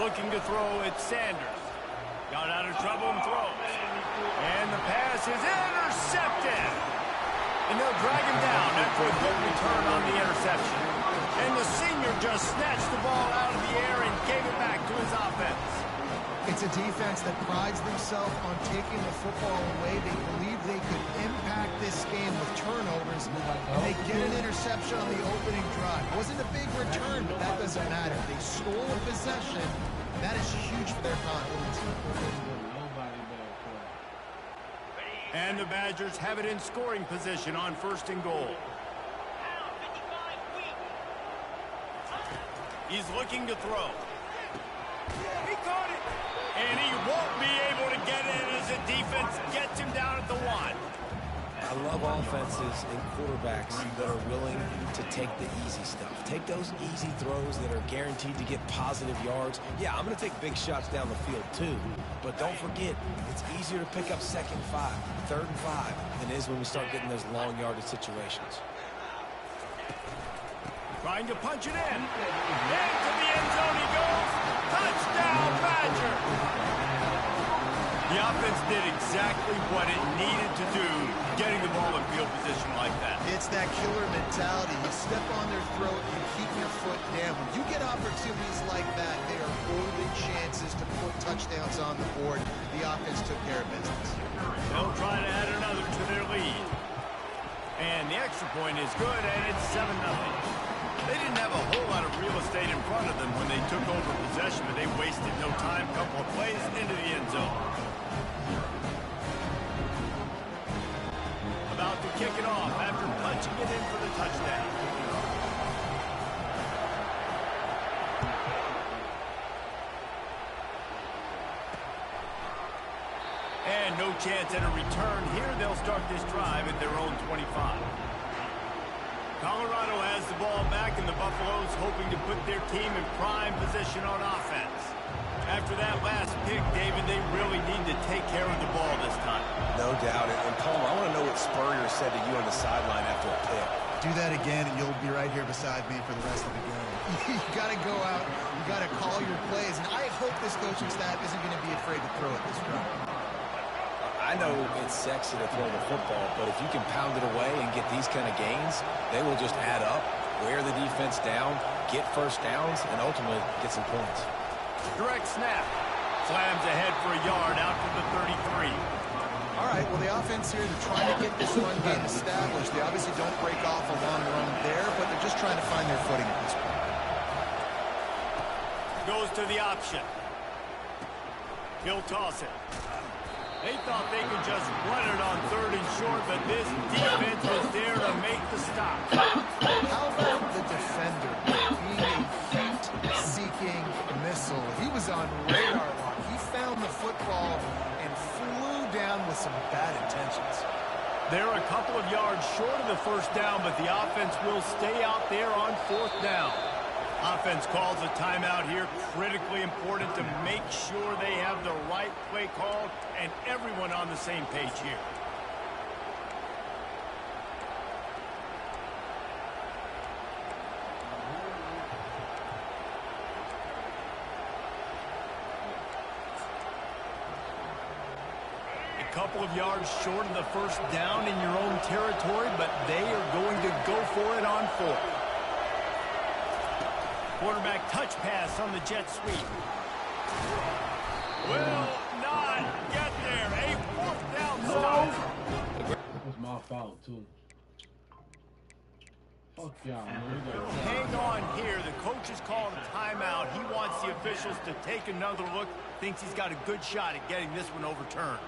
Looking to throw at Sanders. Got out of trouble and throws. And the pass is intercepted. And they'll drag him down after a good return on the interception. And the senior just snatched the ball out of the air and gave it back to his offense. It's a defense that prides themselves on taking the football away. They believe they could impact this game with turnovers. And they get an interception on the opening drive. It wasn't a big return, but that doesn't matter. They stole a possession. That is huge for their confidence. And the Badgers have it in scoring position on 1st and goal. He's looking to throw. He caught it. And he won't be able to get in as the defense gets him down at the 1. I love offenses and quarterbacks that are willing to take the easy stuff. Take those easy throws that are guaranteed to get positive yards. Yeah, I'm going to take big shots down the field too, but don't forget, it's easier to pick up 2nd and 5, 3rd and 5 than it is when we start getting those long yardage situations. Trying to punch it in. Into the end zone he goes. Touchdown, Badger. The offense did exactly what it needed to do, getting the ball in field position like that. It's that killer mentality. You step on their throat, you keep your foot down. When you get opportunities like that, they are golden chances to put touchdowns on the board. The offense took care of business. They'll try to add another to their lead. And the extra point is good, and it's 7-0. They didn't have a whole lot of real estate in front of them when they took over possession, but they wasted no time. Couple of plays into the end zone. About to kick it off after punching it in for the touchdown. And no chance at a return here. They'll start this drive at their own 25. Colorado has the ball back, and the Buffaloes hoping to put their team in prime position on offense. After that last pick, David, they really need to take care of the ball this time. No doubt. And Palmer, I want to know what Spurrier said to you on the sideline after a pick. Do that again, and you'll be right here beside me for the rest of the game. You got to go out. You got to call your plays. And I hope this coaching staff isn't going to be afraid to throw it this drive. I know it's sexy to throw the football, but if you can pound it away and get these kind of gains, they will just add up, wear the defense down, get first downs, and ultimately get some points. Direct snap. Slams ahead for a yard out to the 33. All right, well, the offense here, they're trying to get this run game established. They obviously don't break off a long run there, but they're just trying to find their footing at this point. Goes to the option. He'll toss it. They thought they could just run it on 3rd and short, but this defense was there to make the stop. How about the defender being a heat-seeking missile? He was on radar lock. He found the football and flew down with some bad intentions. They're a couple of yards short of the first down, but the offense will stay out there on 4th down. Offense calls a timeout here. Critically important to make sure they have the right play called and everyone on the same page here. A couple of yards short of the first down in your own territory, but they are going to go for it on 4th. Quarterback touch pass on the jet sweep. Will not get there. A 4th down stop. It was my fault, too. Hang on here. The coach is calling a timeout. He wants the officials to take another look. Thinks he's got a good shot at getting this one overturned.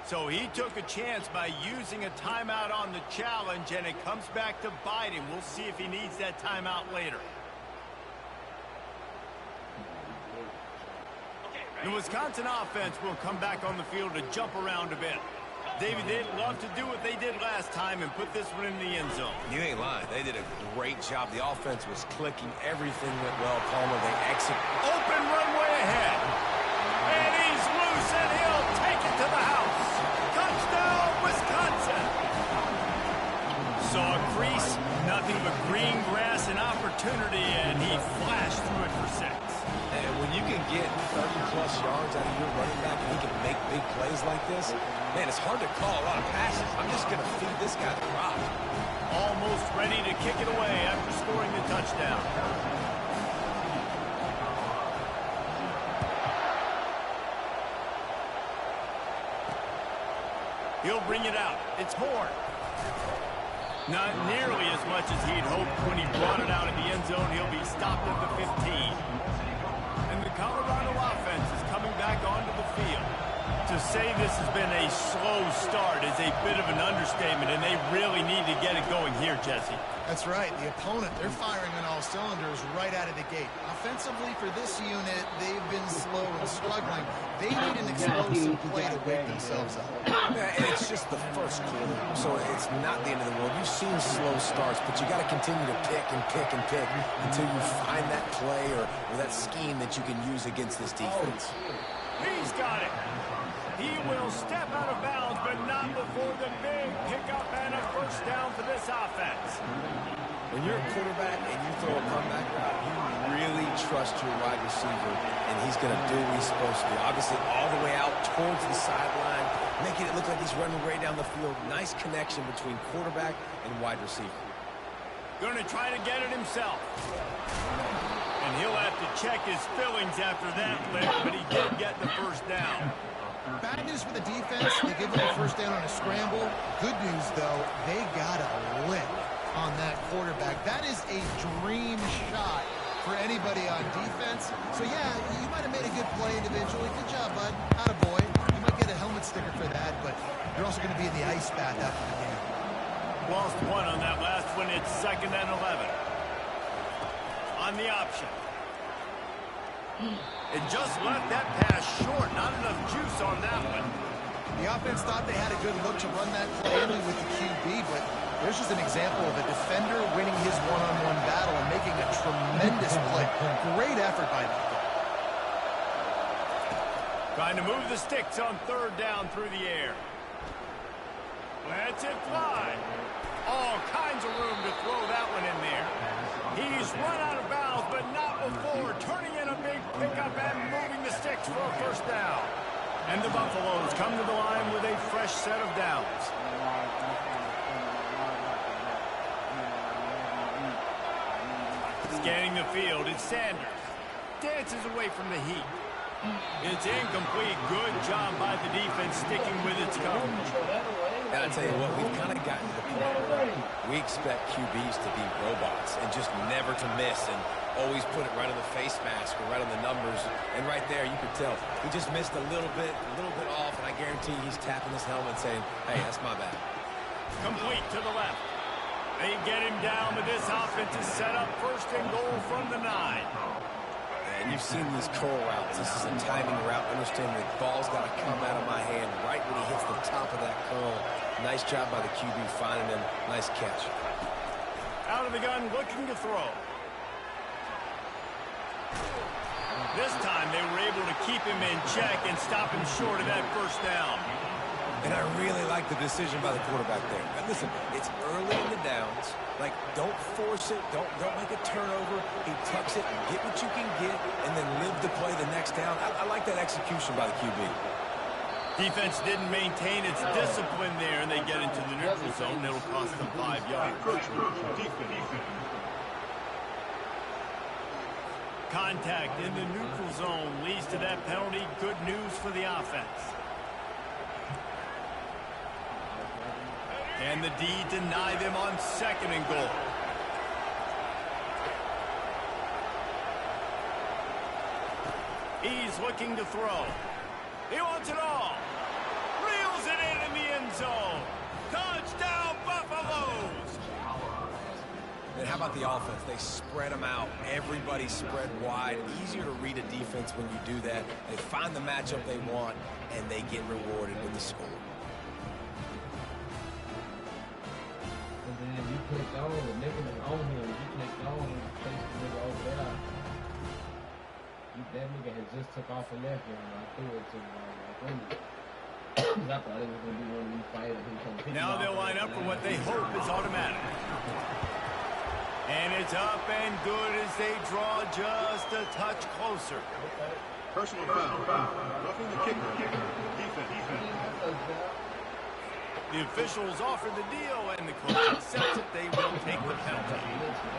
So he took a chance by using a timeout on the challenge, and it comes back to bite him. We'll see if he needs that timeout later. The Wisconsin offense will come back on the field to jump around a bit. David, they'd love to do what they did last time and put this one in the end zone. You ain't lying. They did a great job. The offense was clicking. Everything went well. Palmer, they exit. Open runway ahead. And he's loose, and he'll take it to the house. Touchdown, Wisconsin. Saw a crease, nothing but green grass and opportunity, and he flashed through it for 6. And when you can get 30-plus yards out of your running back and he can make big plays like this, man, it's hard to call a lot of passes. I'm just going to feed this guy the rock. Almost ready to kick it away after scoring the touchdown. He'll bring it out. It's Horn. Not nearly as much as he'd hoped when he brought it out in the end zone. He'll be stopped at the 15. And the Colorado offense is coming back onto the field. To say this has been a slow start is a bit of an understatement, and they really need to get it going here, Jesse. That's right. The opponent, they're firing on all cylinders right out of the gate. Offensively, for this unit, they've been slow and struggling. They need an explosive play to wake themselves up. Yeah, and it's just the first quarter, so it's not the end of the world. You've seen slow starts, but you got to continue to pick and pick and pick until you find that play or that scheme that you can use against this defense. He's got it. He will step out of bounds, but not before the big pickup and a first down for this offense. When you're a quarterback and you throw a comeback route, you really trust your wide receiver, and he's going to do what he's supposed to do. Obviously, all the way out towards the sideline, making it look like he's running right down the field. Nice connection between quarterback and wide receiver. Going to try to get it himself. And he'll have to check his fillings after that play, but he did get the first down. Bad news for the defense. They give them a first down on a scramble. Good news, though, they got a lick on that quarterback. That is a dream shot for anybody on defense. So, yeah, you might have made a good play individually. Good job, bud. Attaboy. You might get a helmet sticker for that, but you're also going to be in the ice bath after the game. Lost one on that last one. It's 2nd and 11. On the option. It just left that pass short. Not enough juice on that one. The offense thought they had a good look to run that play with the QB, but there's just an example of a defender winning his one-on-one battle and making a tremendous play. Great effort by them. Trying to move the sticks on 3rd down through the air. Lets it fly. All kinds of room to throw that one in there. He's run out of bounds, but not before. Turning in a big pickup and moving the sticks for a first down. And the Buffaloes come to the line with a fresh set of downs. Scanning the field, it's Sanders. Dances away from the heat. It's incomplete. Good job by the defense sticking with its coverage. And I tell you what, we've kind of gotten to the point where we expect QBs to be robots and just never to miss and always put it right on the face mask or right on the numbers. And right there, you could tell he just missed a little bit off, and I guarantee he's tapping his helmet saying, hey, that's my bad. Complete to the left. They get him down, but this offense is set up 1st and goal from the 9. And you've seen these curl routes. This is a timing route. Understand the ball's got to come out of my hand right when he hits the top of that curl. Nice job by the QB finding him. Nice catch. Out of the gun, looking to throw. This time they were able to keep him in check and stop him short of that first down. And I really like the decision by the quarterback there. But listen, it's early in the downs. Like, don't force it. Don't make a turnover. He tucks it, get what you can get, and then live to play the next down. I like that execution by the QB. Defense didn't maintain its discipline there, and they get into the neutral zone. It'll cost them 5 yards. Contact in the neutral zone leads to that penalty. Good news for the offense. And the D deny them on 2nd and goal. He's looking to throw. He wants it all. Reels it in the end zone. Touchdown, Buffaloes! And how about the offense? They spread them out. Everybody spread wide. Easier to read a defense when you do that. They find the matchup they want, and they get rewarded with the score. And then you clicked on the nigga was on him. You clicked on and placed the nigga over there. That nigga had just took off and left him. I threw it to him. I thought it was going to be one of these fighters. Now they'll line up for what they hope is automatic. And it's up and good as they draw just a touch closer. Personal foul. Roughing the kicker. Defense. The officials offer the deal, and the coach accepts it. They will take the penalty.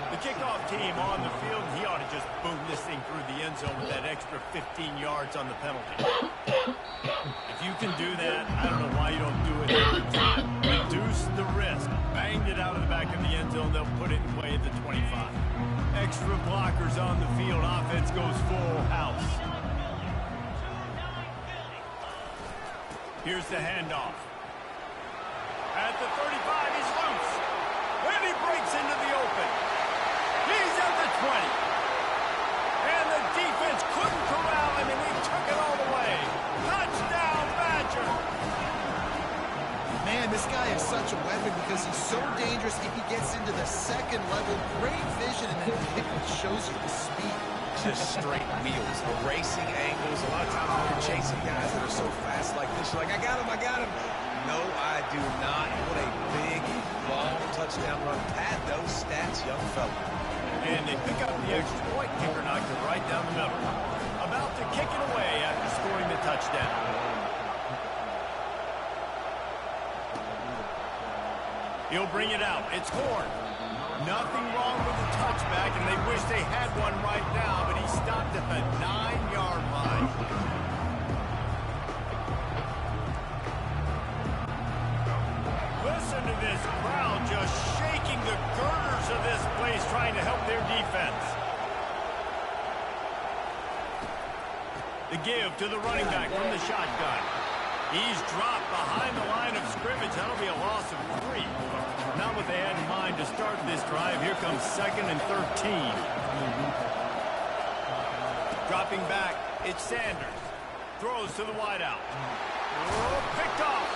The kickoff team on the field, he ought to just boom this thing through the end zone with that extra 15 yards on the penalty. If you can do that, I don't know why you don't do it every time. Reduce the risk. Banged it out of the back of the end zone. They'll put it in play at the 25. Extra blockers on the field. Offense goes full house. Here's the handoff. At the 35, he's loose. And he breaks into the open. He's at the 20. And the defense couldn't corral him, and he took it all the way. Touchdown, Badger. Man, this guy is such a weapon because he's so dangerous if he gets into the 2nd level. Great vision, and then it shows you the speed. Just straight wheels, the racing angles. A lot of times when you're chasing guys that are so fast like this, you're like, I got him. No, I do not. What a big, long touchdown run. Pad those stats, young fella. And they pick up the extra point. Kicker knocked it right down the middle. About to kick it away after scoring the touchdown. He'll bring it out. It's Horn. Nothing wrong with the touchback, and they wish they had one right now, but he stopped at the 9-yard line. Listen to this crowd just shaking the girders of this place, trying to help their defense. The give to the running back from the shotgun. He's dropped behind the line of scrimmage. That'll be a loss of 3. Not what they had in mind to start this drive. Here comes 2nd and 13. Dropping back, it's Sanders. Throws to the wideout. Oh, picked off.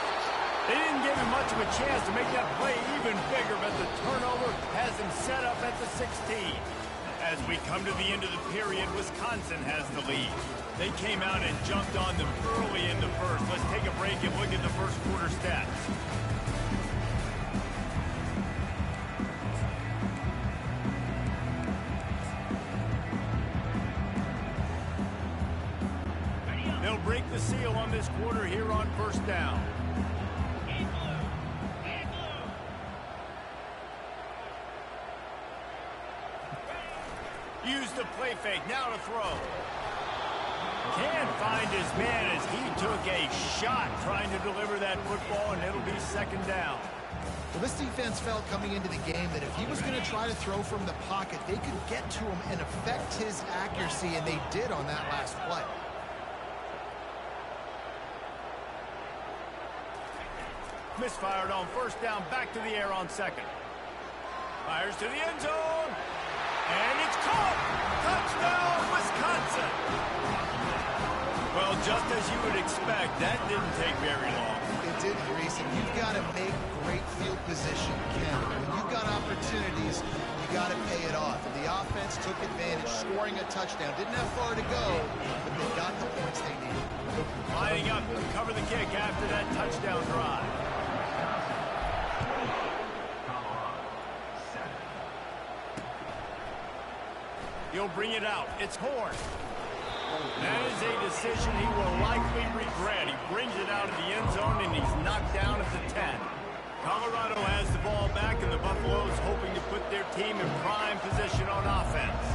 They didn't give him much of a chance to make that play even bigger, but the turnover has him set up at the 16. As we come to the end of the period, Wisconsin has the lead. They came out and jumped on them early in the first. Let's take a break and look at the first quarter stats. They'll break the seal on this quarter here on first down. Used the play fake, now to throw. Can't find his man as he took a shot trying to deliver that football, and it'll be 2nd down. Well, this defense felt coming into the game that if he was going to try to throw from the pocket, they could get to him and affect his accuracy, and they did on that last play. Misfired on first down, back to the air on 2nd. Fires to the end zone. And it's caught! Touchdown, Wisconsin! Well, just as you would expect, that didn't take very long. It didn't, Reese, and you've got to make great field position count. When you've got opportunities, you got to pay it off. And the offense took advantage, scoring a touchdown. Didn't have far to go, but they got the points they needed. Lining up to cover the kick after that touchdown drive. He'll bring it out. It's Horn. That is a decision he will likely regret. He brings it out of the end zone, and he's knocked down at the 10. Colorado has the ball back, and the Buffaloes hoping to put their team in prime position on offense.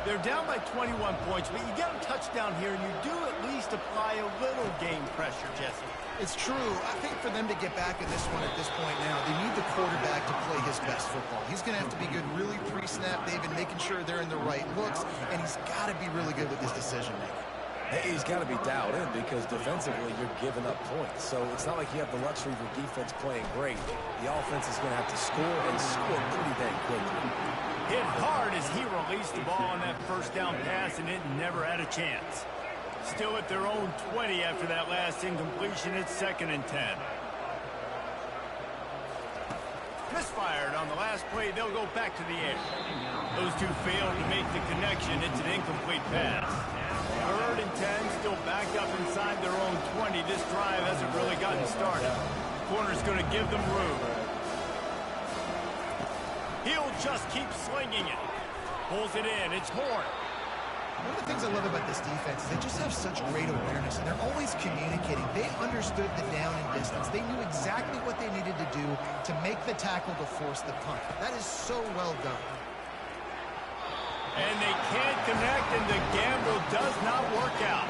They're down by 21 points, but you get a touchdown here, and you do at least apply a little game pressure, Jesse. It's true. I think for them to get back in this one at this point now, they need the quarterback to play his best football. He's going to have to be good really pre-snap, David, making sure they're in the right looks, and he's got to be really good with his decision-making. Hey, he's got to be dialed in because defensively you're giving up points. So it's not like you have the luxury of your defense playing great. The offense is going to have to score and score pretty dang quickly. Hit hard as he released the ball on that first down pass, and it never had a chance. Still at their own 20 after that last incompletion. It's 2nd and 10. Misfired on the last play. They'll go back to the air. Those two failed to make the connection. It's an incomplete pass. 3rd and 10, still backed up inside their own 20. This drive hasn't really gotten started. Corner's going to give them room. He'll just keep slinging it. Pulls it in. It's Horn. One of the things I love about this defense is they just have such great awareness, and they're always communicating. They understood the down and distance. They knew exactly what they needed to do to make the tackle to force the punt. That is so well done. And they can't connect, and the gamble does not work out.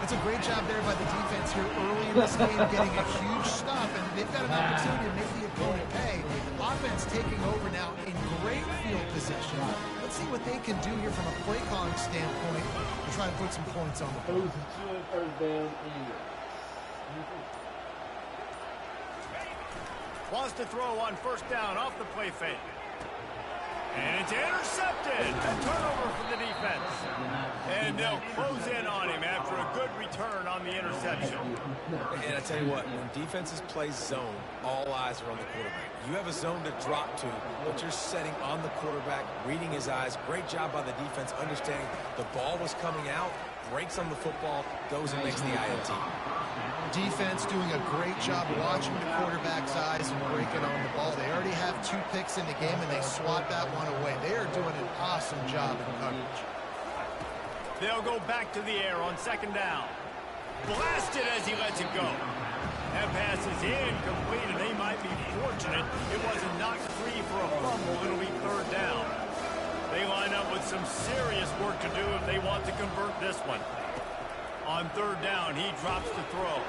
That's a great job there by the defense here early in this game, getting a huge stop, and they've got an opportunity to make the opponent pay. Offense taking over now in great field position. Let's see what they can do here from a play calling standpoint to try to put some points on the board. Wants to throw on 1st down off the play fake. And it's intercepted. A turnover for the defense. And they'll close in on him after a good return on the interception. And I tell you what, when defenses play zone, all eyes are on the quarterback. You have a zone to drop to, but you're setting on the quarterback, reading his eyes. Great job by the defense, understanding the ball was coming out, breaks on the football, goes and makes the INT. Defense doing a great job watching the quarterback's eyes and breaking on the ball. They already have 2 picks in the game, and they swat that one away. They are doing an awesome job in coverage. They'll go back to the air on 2nd down. Blasted as he lets it go. That pass is incomplete, and they might be fortunate it wasn't knocked free for a fumble. It'll be 3rd down. They line up with some serious work to do if they want to convert this one. On 3rd down, he drops the throw.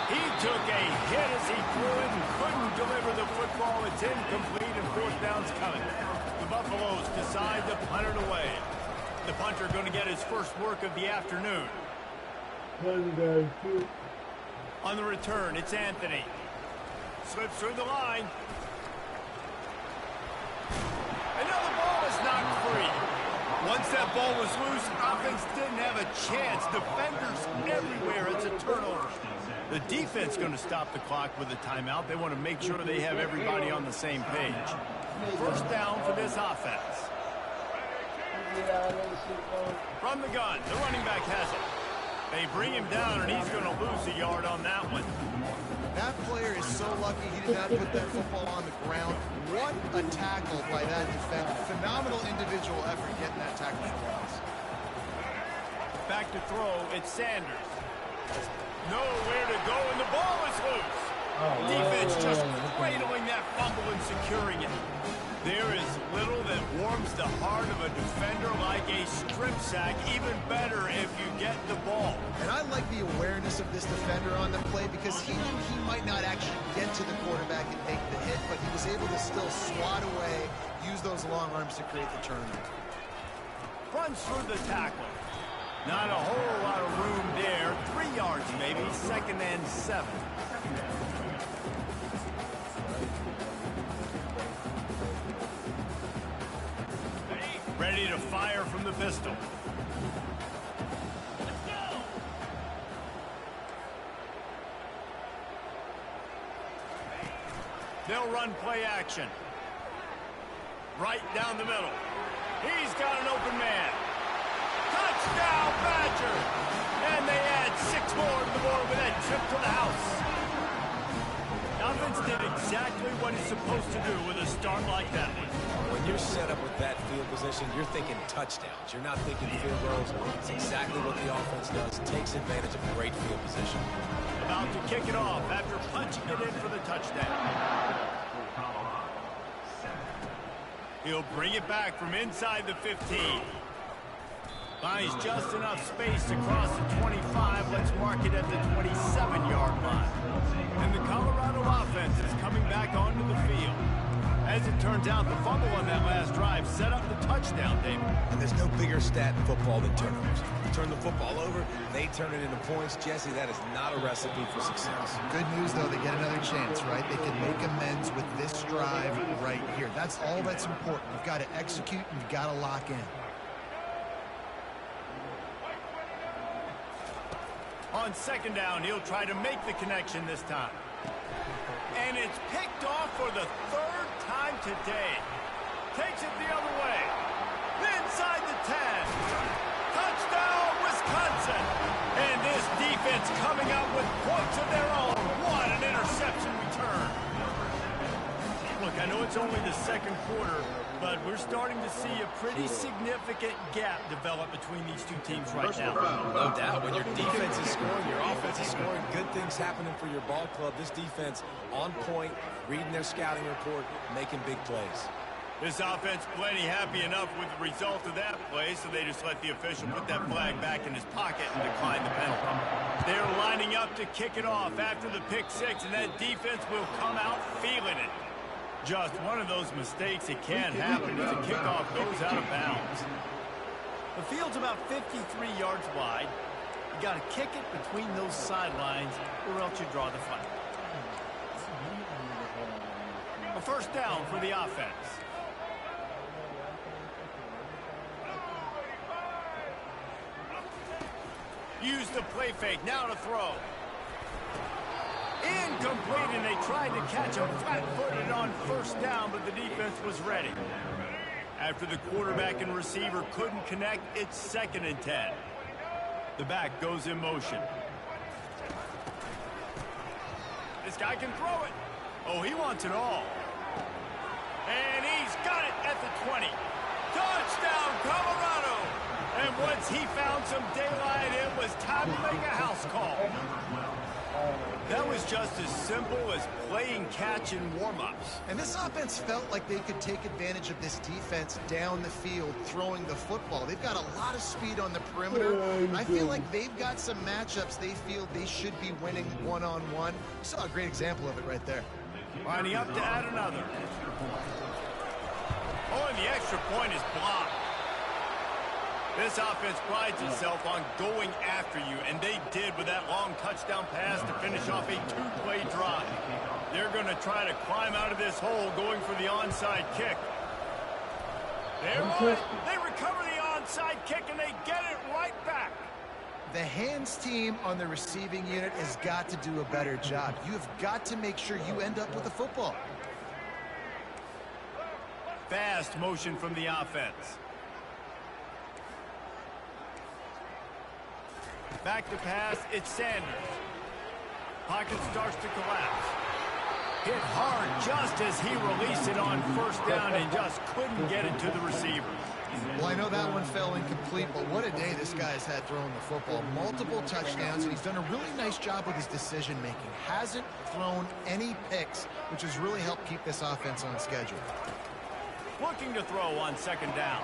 He took a hit as he threw it and couldn't deliver the football. It's incomplete, and 4th down's coming. The Buffaloes decide to punt it away. The punter going to get his first work of the afternoon. On the return, it's Anthony. Slips through the line. And now the ball is knocked free. Once that ball was loose, offense didn't have a chance. Defenders everywhere. It's a turnover. The defense going to stop the clock with a timeout. They want to make sure they have everybody on the same page. 1st down for this offense. From the gun, the running back has it. They bring him down, and he's going to lose a yard on that one. That player is so lucky he did not put that football on the ground. What a tackle by that defender. Phenomenal individual effort getting that tackle for loss. Back to throw, it's Sanders. Nowhere to go, and the ball is loose. Defense just cradling that fumble and securing it. There is little that warms the heart of a defender like a strip sack. Even better if you get the ball. And I like the awareness of this defender on the play because he knew he might not actually get to the quarterback and make the hit, but he was able to still swat away, use those long arms to create the turnover. Runs through the tackle. Not a whole lot of room there. 3 yards maybe. 2nd and 7. Ready to fire from the pistol. Let's go. They'll run play action. Right down the middle. He's got an open man. Touchdown, Badger! And they add 6 more to the board with that trip to the house. Offense did exactly what it's supposed to do with a start like that one. When you're set up with that field position, you're thinking touchdowns. You're not thinking field goals. It's exactly what the offense does. Takes advantage of great field position. About to kick it off after punching it in for the touchdown. He'll bring it back from inside the 15. Finds just enough space to cross the 25. Let's mark it at the 27-yard line. And the Colorado offense is coming back onto the field. As it turns out, the fumble on that last drive set up the touchdown, David. And there's no bigger stat in football than turnovers. You turn the football over, they turn it into points. Jesse, that is not a recipe for success. Good news, though, they get another chance, right? They can make amends with this drive right here. That's all that's important. You've got to execute and you've got to lock in. On second down, he'll try to make the connection this time. And it's picked off for the third time today. Takes it the other way. Inside the 10. Touchdown, Wisconsin. And this defense coming out with points of their own. What an interception return. Look, I know it's only the second quarter, but we're starting to see a pretty significant gap develop between these two teams right now. No doubt. When your defense is scoring, your offense is scoring, good things happening for your ball club. This defense on point, reading their scouting report, making big plays. This offense plenty happy enough with the result of that play, so they just let the official put that flag back in his pocket and decline the penalty. They're lining up to kick it off after the pick six, and that defense will come out feeling it. Just one of those mistakes that can happen as the kickoff goes out of bounds. The field's about 53 yards wide. You got to kick it between those sidelines or else you draw the flag. A first down for the offense. Use the play fake. Now to throw. Incomplete, and they tried to catch him flat-footed on first down, but the defense was ready. After the quarterback and receiver couldn't connect, it's 2nd and 10. The back goes in motion. This guy can throw it. Oh, he wants it all. And he's got it at the 20. Touchdown, Colorado! And once he found some daylight, it was time to make a house call. That was just as simple as playing catch in warm-ups. And this offense felt like they could take advantage of this defense down the field throwing the football. They've got a lot of speed on the perimeter. I feel like they've got some matchups they feel they should be winning one-on-one. You saw a great example of it right there. Lining up to add another. Oh, and the extra point is blocked. This offense prides itself on going after you, and they did with that long touchdown pass to finish off a two-play drive. They're going to try to climb out of this hole going for the onside kick. They're on it. They recover the onside kick, and they get it right back. The hands team on the receiving unit has got to do a better job. You've got to make sure you end up with the football. Fast motion from the offense. Back to pass, it's Sanders. Pocket starts to collapse. Hit hard just as he released it on first down and just couldn't get it to the receiver. Well, I know that one fell incomplete, but what a day this guy's had throwing the football. Multiple touchdowns, and he's done a really nice job with his decision-making. Hasn't thrown any picks, which has really helped keep this offense on schedule. Looking to throw on second down.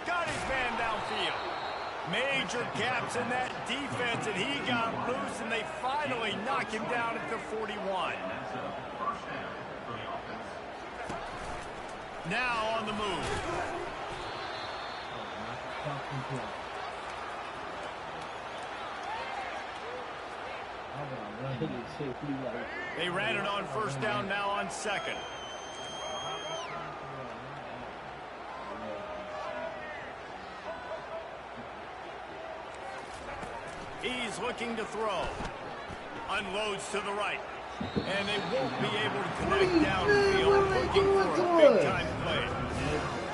Got his man downfield. Major gaps in that defense, and he got loose, and they finally knock him down at the 41. Now on the move. They ran it on first down, now on second. He's looking to throw. Unloads to the right. And they won't be able to connect downfield, looking for a big-time play.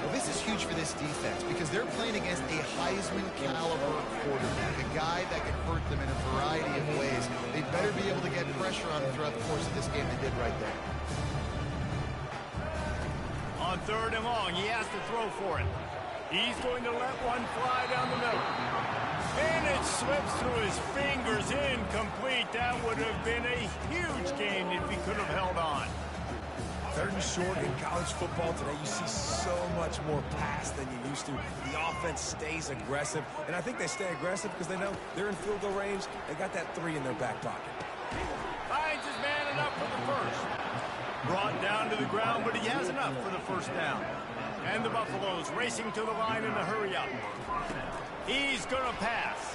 Well, this is huge for this defense because they're playing against a Heisman-caliber quarterback, a guy that can hurt them in a variety of ways. They better be able to get pressure on him throughout the course of this game. They did right there. On third and long, he has to throw for it. He's going to let one fly down the middle. And it slips through his fingers, incomplete. That would have been a huge gain if he could have held on. 3rd and short in college football today, you see so much more pass than you used to. The offense stays aggressive, and I think they stay aggressive because they know they're in field goal range. They got that 3 in their back pocket. Finds his man enough for the first. Brought down to the ground, but he has enough for the first down. And the Buffaloes racing to the line in the hurry-up. He's going to pass.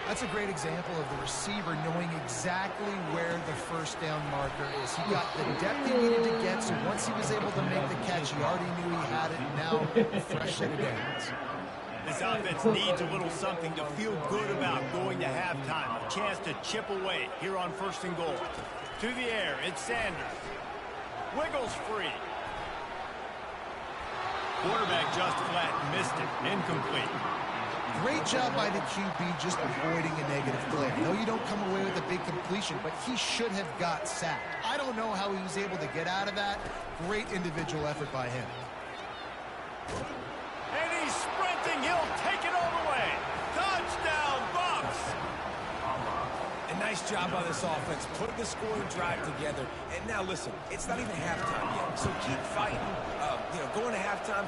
That's a great example of the receiver knowing exactly where the first down marker is. He got the depth he needed to get, so once he was able to make the catch, he already knew he had it, and now a fresh set of downs. This offense needs a little something to feel good about going to halftime. A chance to chip away here on 1st and goal. To the air, it's Sanders. Wiggles free. Quarterback just flat missed it. Incomplete. Great job by the QB just avoiding a negative play. I know you don't come away with a big completion, but he should have got sacked. I don't know how he was able to get out of that. Great individual effort by him. And he's sprinting. He'll take it all the way. Touchdown, Bucks! A nice job by this offense, putting the scoring drive together. And now listen, it's not even halftime yet, so keep fighting. Going to halftime,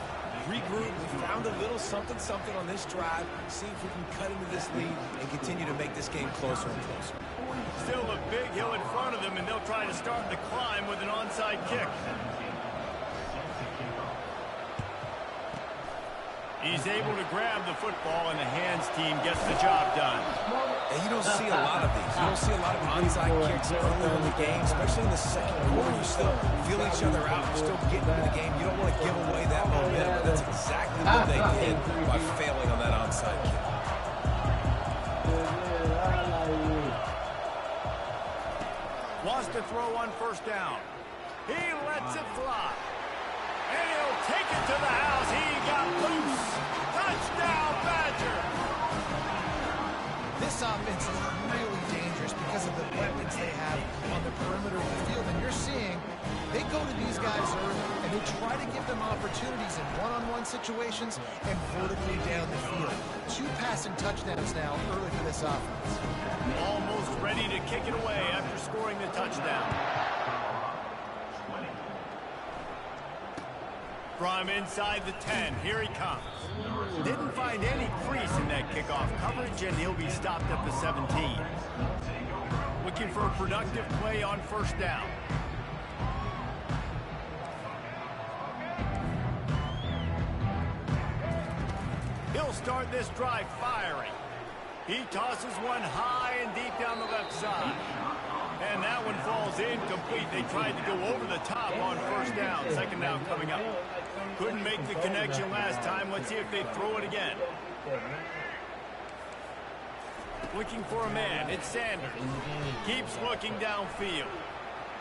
regroup. We found a little something on this drive. See if we can cut into this lead and continue to make this game closer and closer. Still a big hill in front of them, and they'll try to start the climb with an onside kick. He's able to grab the football, and the hands team gets the job done. And you don't see a lot of these. You don't see a lot of onside kicks earlier in the game, especially in the second quarter. You still feel each other out. You're still getting into the game. You don't want to give away that momentum. That's exactly what they did by failing on that onside kick. Wants to throw on 1st down. He lets it fly. And he'll take it to the house. He got loose. Touchdown, Badger. This offense is really dangerous because of the weapons they have on the perimeter of the field. And you're seeing they go to these guys early, and they try to give them opportunities in one-on-one situations and vertically down the field. 2 passing touchdowns now early for this offense. Almost ready to kick it away after scoring the touchdown. From inside the 10, here he comes. Didn't find any crease in that kickoff coverage, and he'll be stopped at the 17. Looking for a productive play on 1st down. He'll start this drive firing. He tosses one high and deep down the left side. And that one falls incomplete. They tried to go over the top on 1st down. 2nd down coming up. Couldn't make the connection last time. Let's see if they throw it again. Looking for a man. It's Sanders. Keeps looking downfield.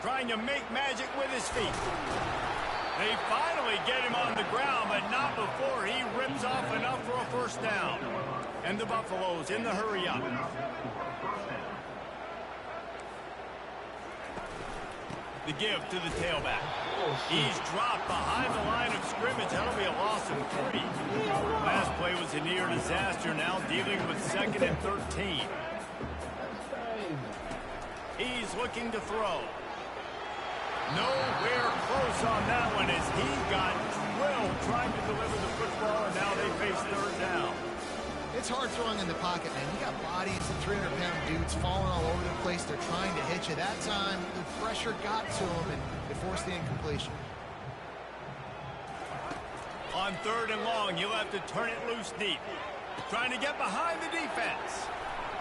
Trying to make magic with his feet. They finally get him on the ground, but not before he rips off enough for a 1st down. And the Buffaloes in the hurry-up. The give to the tailback. He's dropped behind the line of scrimmage. That'll be a loss of 3. Last play was a near disaster. Now dealing with 2nd and 13. He's looking to throw. Nowhere close on that one as he got drilled trying to deliver the football, and now they face 3rd down. It's hard throwing in the pocket, man. You got bodies and 300-pound dudes falling all over the place. They're trying to hit you. That time, the pressure got to them, and it forced the incompletion. On 3rd and long, you'll have to turn it loose deep. Trying to get behind the defense.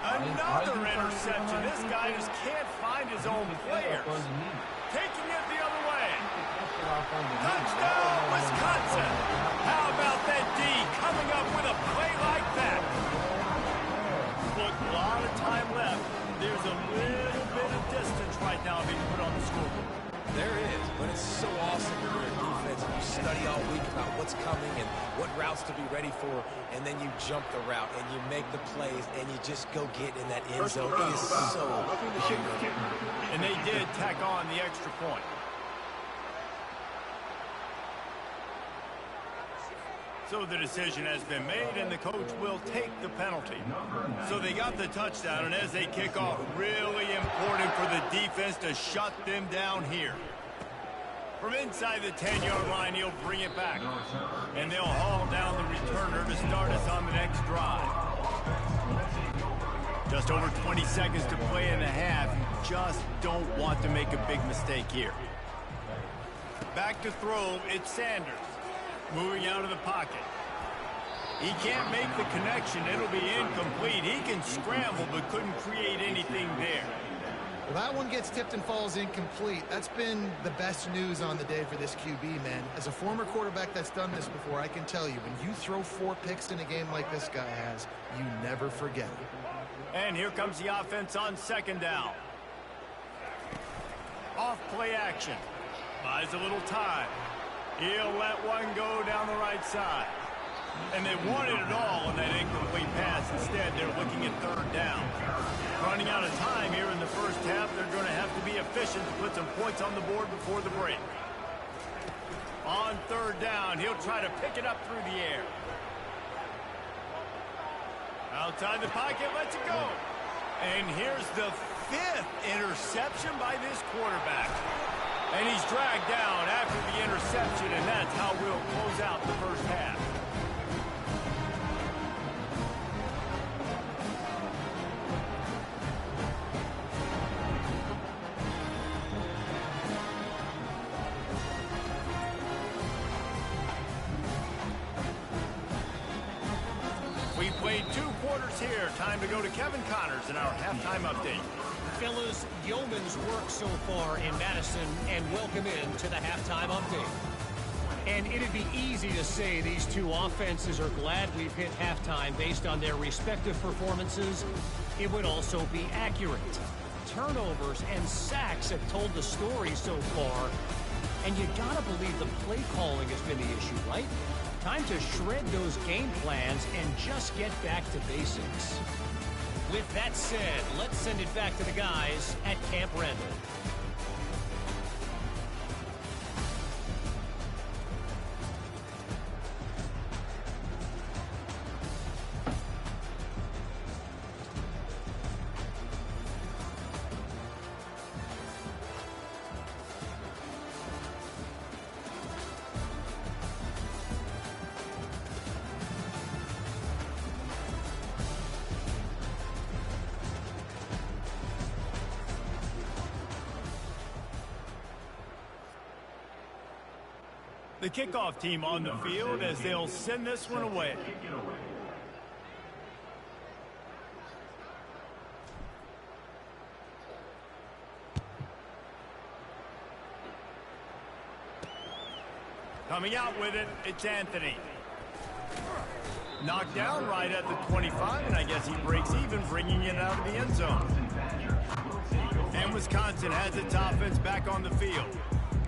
Another interception. This guy just can't find his own players. Taking it the other way. Touchdown, Wisconsin. How about that D coming up with a play like that? Look, a lot of time left. There's a little bit of distance right now being put on the scoreboard. There is, but it's so awesome when you're a defense and you study all week about what's coming and what routes to be ready for, and then you jump the route and you make the plays and you just go get in that end zone. It is so huge. And they did tack on the extra point. So the decision has been made, and the coach will take the penalty. So they got the touchdown, and as they kick off, really important for the defense to shut them down here. From inside the 10-yard line, he'll bring it back. And they'll haul down the returner to start us on the next drive. Just over 20 seconds to play in the half. You just don't want to make a big mistake here. Back to throw, it's Sanders. Moving out of the pocket. He can't make the connection. It'll be incomplete. He can scramble, but couldn't create anything there. Well, that one gets tipped and falls incomplete. That's been the best news on the day for this QB, man. As a former quarterback that's done this before, I can tell you, when you throw 4 picks in a game like this guy has, you never forget it. And here comes the offense on second down. Off play action. Buys a little time. He'll let one go down the right side. And they wanted it all on that incomplete pass. Instead, they're looking at third down. Running out of time here in the first half. They're going to have to be efficient to put some points on the board before the break. On third down, he'll try to pick it up through the air. Outside the pocket, lets it go. And here's the 5th interception by this quarterback. And he's dragged down after the interception, and that's how we'll close out the first half. We played 2 quarters here. Time to go to Kevin Connors in our halftime update. Fellas, yeoman's work so far in Madison, and welcome in to the halftime update. And it'd be easy to say these two offenses are glad we've hit halftime based on their respective performances. It would also be accurate. Turnovers and sacks have told the story so far. And you gotta believe the play calling has been the issue, right? Time to shred those game plans and just get back to basics. With that said, let's send it back to the guys at Camp Randall. The kickoff team on the field as they'll send this one away. Coming out with it, it's Anthony. Knocked down right at the 25, and I guess he breaks even, bringing it out of the end zone. And Wisconsin has its offense back on the field.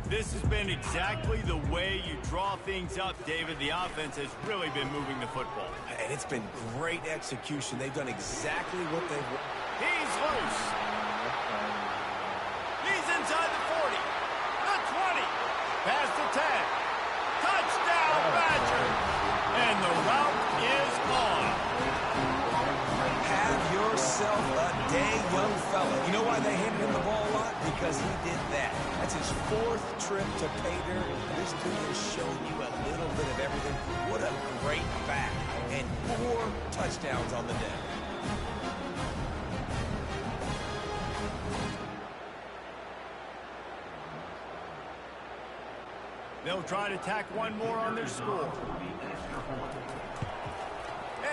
This has been exactly the way you draw things up, David. The offense has really been moving the football. And it's been great execution. They've done exactly what they've... He's loose. He's inside the 40. The 20. Past the 10. Touchdown, Badger. And the route is on. Have yourself a day, young fella. You know why they handed him the ball a lot? Because he did that. That's his 4th trip to pay dirt. This dude has shown you a little bit of everything. What a great back. And 4 touchdowns on the day. They'll try to tack one more on their score.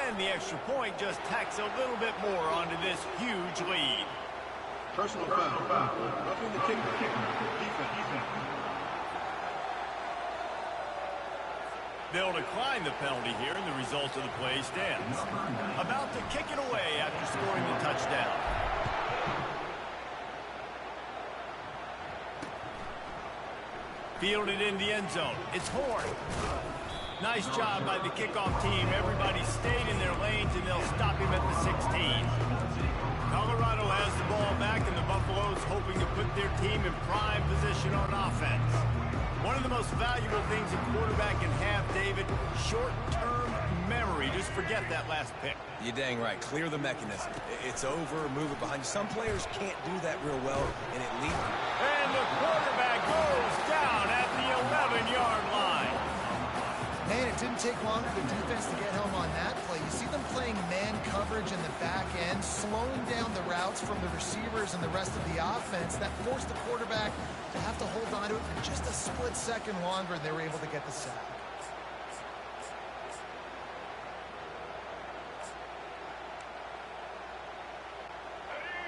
And the extra point just tacks a little bit more onto this huge lead. Personal foul. Roughing the kicker. Defense. They'll decline the penalty here, and the result of the play stands. About to kick it away after scoring the touchdown. Fielded in the end zone. It's Horn. Nice job by the kickoff team. Everybody stayed in their lanes, and they'll stop him at the 16. Colorado has the ball back, and the Buffaloes hoping to put their team in prime position on offense. One of the most valuable things a quarterback can have, David, short-term memory. Just forget that last pick. You're dang right. Clear the mechanism. It's over, move it behind you. Some players can't do that real well, and it leads. And the quarterback goes down at take long for the defense to get home on that play. You see them playing man coverage in the back end, slowing down the routes from the receivers and the rest of the offense. That forced the quarterback to have to hold on to it for just a split second longer, and they were able to get the sack.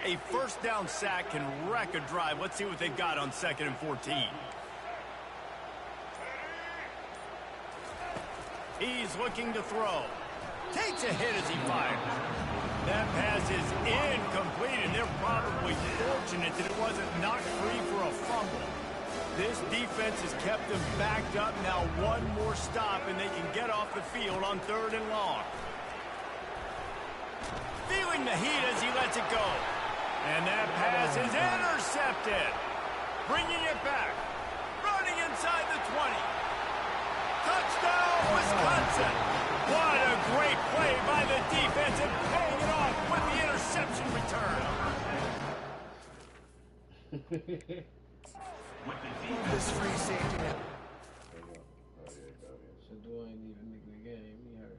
A first down sack can wreck a drive. Let's see what they've got on 2nd and 14. He's looking to throw. Takes a hit as he fires. That pass is incomplete, and they're probably fortunate that it wasn't knocked free for a fumble. This defense has kept them backed up. Now one more stop, and they can get off the field on 3rd and long. Feeling the heat as he lets it go. And that pass is intercepted. Bringing it back. Running inside the 20. Touchdown, Wisconsin. What a great play by the defense and paying it off with the interception return. This free safety now. Shador ain't even making the game. He hurt.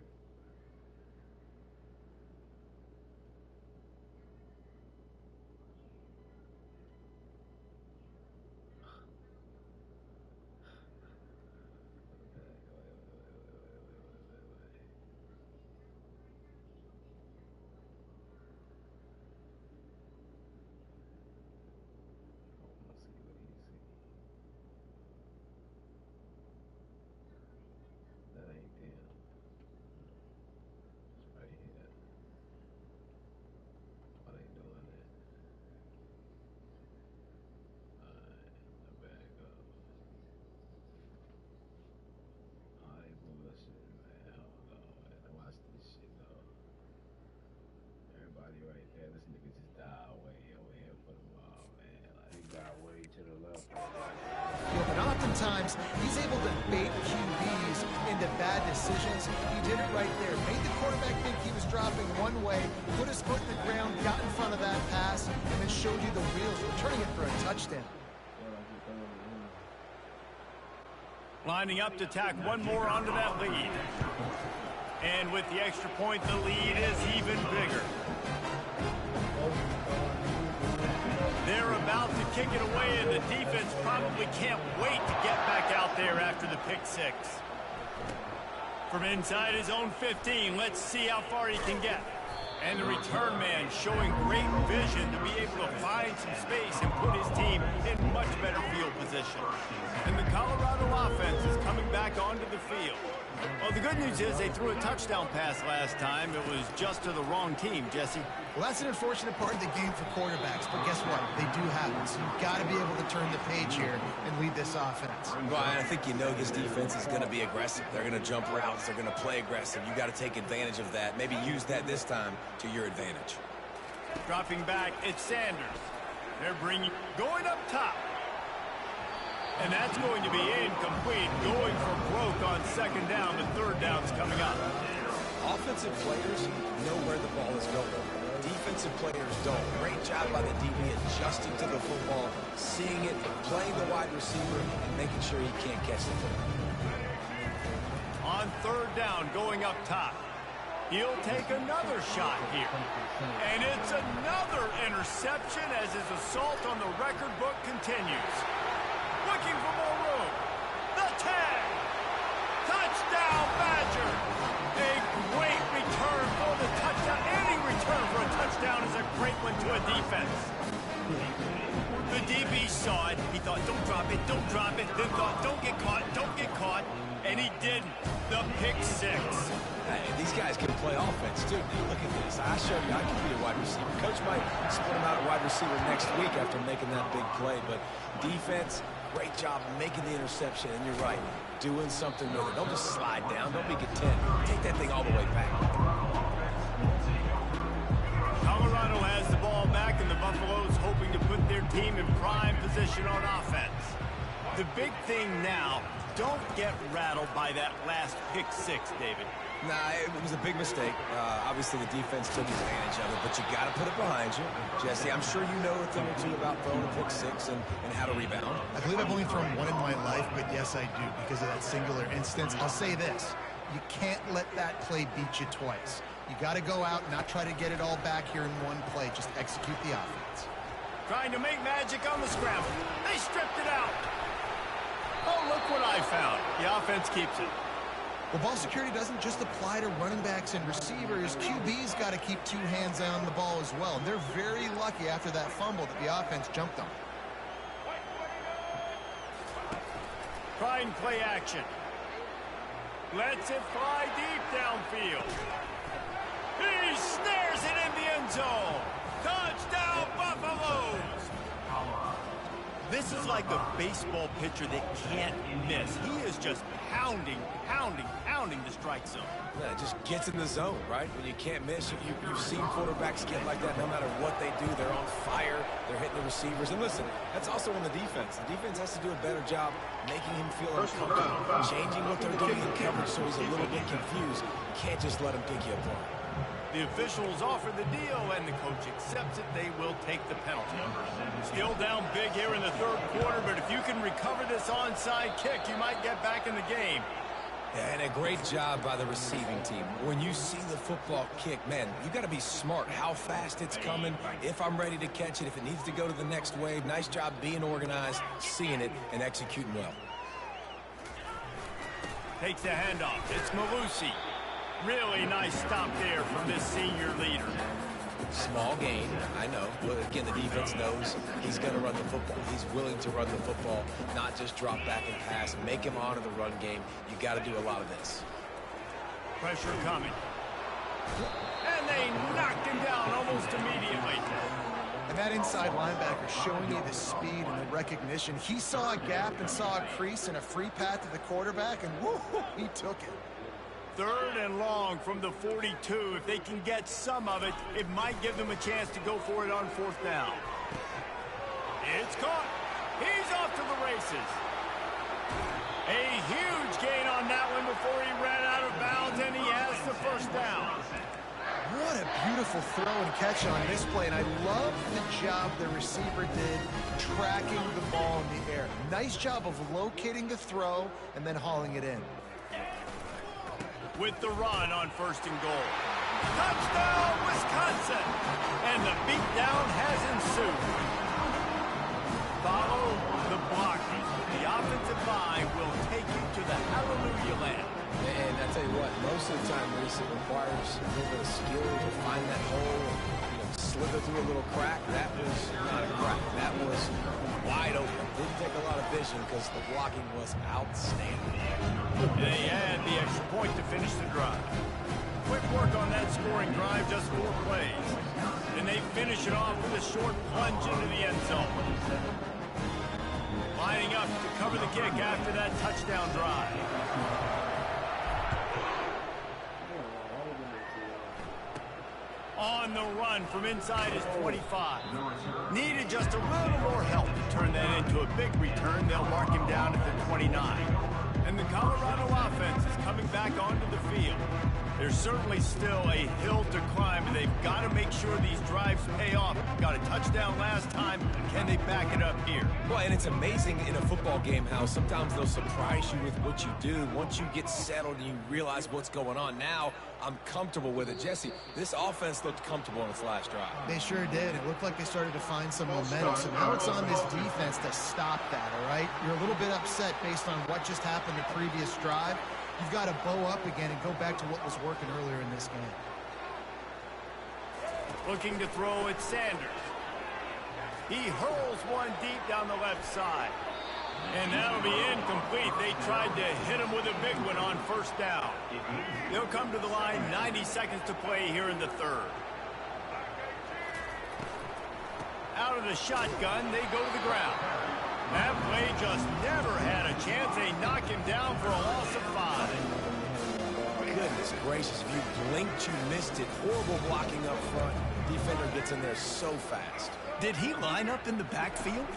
And oftentimes, he's able to bait QBs into bad decisions. He did it right there. Made the quarterback think he was dropping one way, put his foot in the ground, got in front of that pass, and then showed you the wheels, returning it for a touchdown. Lining up to tack one more onto that lead. And with the extra point, the lead is even bigger. They're about to kick it away, and the defense probably can't wait to get back out there after the pick six. From inside his own 15, let's see how far he can get. And the return man showing great vision to be able to find some space and put his team in much better field position. And the Colorado offense is coming back onto the field. Well, the good news is they threw a touchdown pass last time. It was just to the wrong team, Jesse. Well, that's an unfortunate part of the game for quarterbacks, but guess what? They do happen, so you've got to be able to turn the page here and lead this offense. Brian, I think you know this defense is going to be aggressive. They're going to jump routes. They're going to play aggressive. You got to take advantage of that. Maybe use that this time to your advantage. Dropping back, it's Sanders. They're going up top. And that's going to be incomplete. Going for broke on 2nd down, but 3rd down's coming up. Offensive players know where the ball is going. Defensive players don't. Great job by the DB adjusting to the football, seeing it, playing the wide receiver, and making sure he can't catch the football. On 3rd down, going up top. He'll take another shot here. And it's another interception as his assault on the record book continues. Looking for more room. The tag. Touchdown, Badger. A great return for the touchdown. Any return for a touchdown is a great one to a defense. The DB saw it. He thought, don't drop it, don't drop it. Then thought, don't get caught, don't get caught. And he didn't. The pick six. Hey, these guys can play offense, too. Look at this. I showed you I can be a wide receiver. Coach might split him out at wide receiver next week after making that big play. But defense, great job making the interception. And you're right, doing something with it. Don't just slide down. Don't make it 10. Take that thing all the way back. Colorado has the ball back, and the Buffaloes hoping to put their team in prime position on offense. The big thing now, don't get rattled by that last pick six, David. Nah, it was a big mistake. Obviously, the defense took advantage of it, but you got to put it behind you. Jesse, I'm sure you know a thing or two about throwing a pick six and how to rebound. I believe I've only thrown one in my life, but yes, I do, because of that singular instance. I'll say this. You can't let that play beat you twice. You got to go out and not try to get it all back here in one play. Just execute the offense. Trying to make magic on the scramble. They stripped it out. Oh, look what I found. The offense keeps it. Well, ball security doesn't just apply to running backs and receivers. QB's got to keep two hands on the ball as well. And they're very lucky after that fumble that the offense jumped on. Try and play action. Lets it fly deep downfield. He snares it in the end zone. Touchdown, Buffaloes! This is like a baseball pitcher that can't miss. He is just pounding the strike zone. Yeah, it just gets in the zone, right? When you can't miss, you've seen quarterbacks get like that no matter what they do. They're on fire. They're hitting the receivers. And listen, that's also on the defense. The defense has to do a better job making him feel uncomfortable, changing what they're doing in coverage so he's a little bit confused. You can't just let him pick you apart. The officials offer the deal, and the coach accepts it. They will take the penalty. Still down big here in the third quarter, but if you can recover this onside kick, you might get back in the game. Yeah, and a great job by the receiving team. When you see the football kick, man, you got to be smart how fast it's coming, if I'm ready to catch it, if it needs to go to the next wave. Nice job being organized, seeing it, and executing well. Takes the handoff. It's Malusi. Really nice stop there from this senior leader. Small gain, I know. But again, the defense knows he's going to run the football. He's willing to run the football, not just drop back and pass. Make him honor the run game. You got to do a lot of this. Pressure coming. And they knocked him down almost immediately. And that inside linebacker showing you the speed and the recognition. He saw a gap and saw a crease and a free path to the quarterback, and woo, he took it. Third and long from the 42. If they can get some of it, it might give them a chance to go for it on fourth down. It's caught. He's off to the races. A huge gain on that one before he ran out of bounds, and he has the first down. What a beautiful throw and catch on this play, and I love the job the receiver did tracking the ball in the air. Nice job of locating the throw and then hauling it in. With the run on first and goal. Touchdown, Wisconsin! And the beatdown has ensued. Follow the blocking. The offensive line will take you to the hallelujah land. And I tell you what, most of the time, Reese, it requires a little bit of skill to find that hole, slither through a little crack. That was not a crack. That was wide open. Didn't take a lot of vision because the blocking was outstanding. They had the extra point to finish the drive. Quick work on that scoring drive, just 4 plays. And they finish it off with a short plunge into the end zone. Lining up to cover the kick after that touchdown drive. On the run from inside his 25. Needed just a little more help to turn that into a big return. They'll mark him down at the 29. And the Colorado offense is coming back onto the field. There's certainly still a hill to climb, and they've got to make sure these drives pay off. Got a touchdown last time. Can they back it up here? Well, and it's amazing in a football game how sometimes they'll surprise you with what you do. Once you get settled and you realize what's going on, now I'm comfortable with it. Jesse, this offense looked comfortable on its last drive. They sure did. It looked like they started to find some momentum. So now it's on this defense to stop that, all right? You're a little bit upset based on what just happened the previous drive. You've got to bow up again and go back to what was working earlier in this game. Looking to throw at Sanders. He hurls one deep down the left side. And that'll be incomplete. They tried to hit him with a big one on first down. They'll come to the line, 90 seconds to play here in the third. Out of the shotgun, they go to the ground. That play just never had a chance. They knock him down for a loss of 5. Goodness gracious, if you blinked, you missed it. Horrible blocking up front. Defender gets in there so fast. Did he line up in the backfield?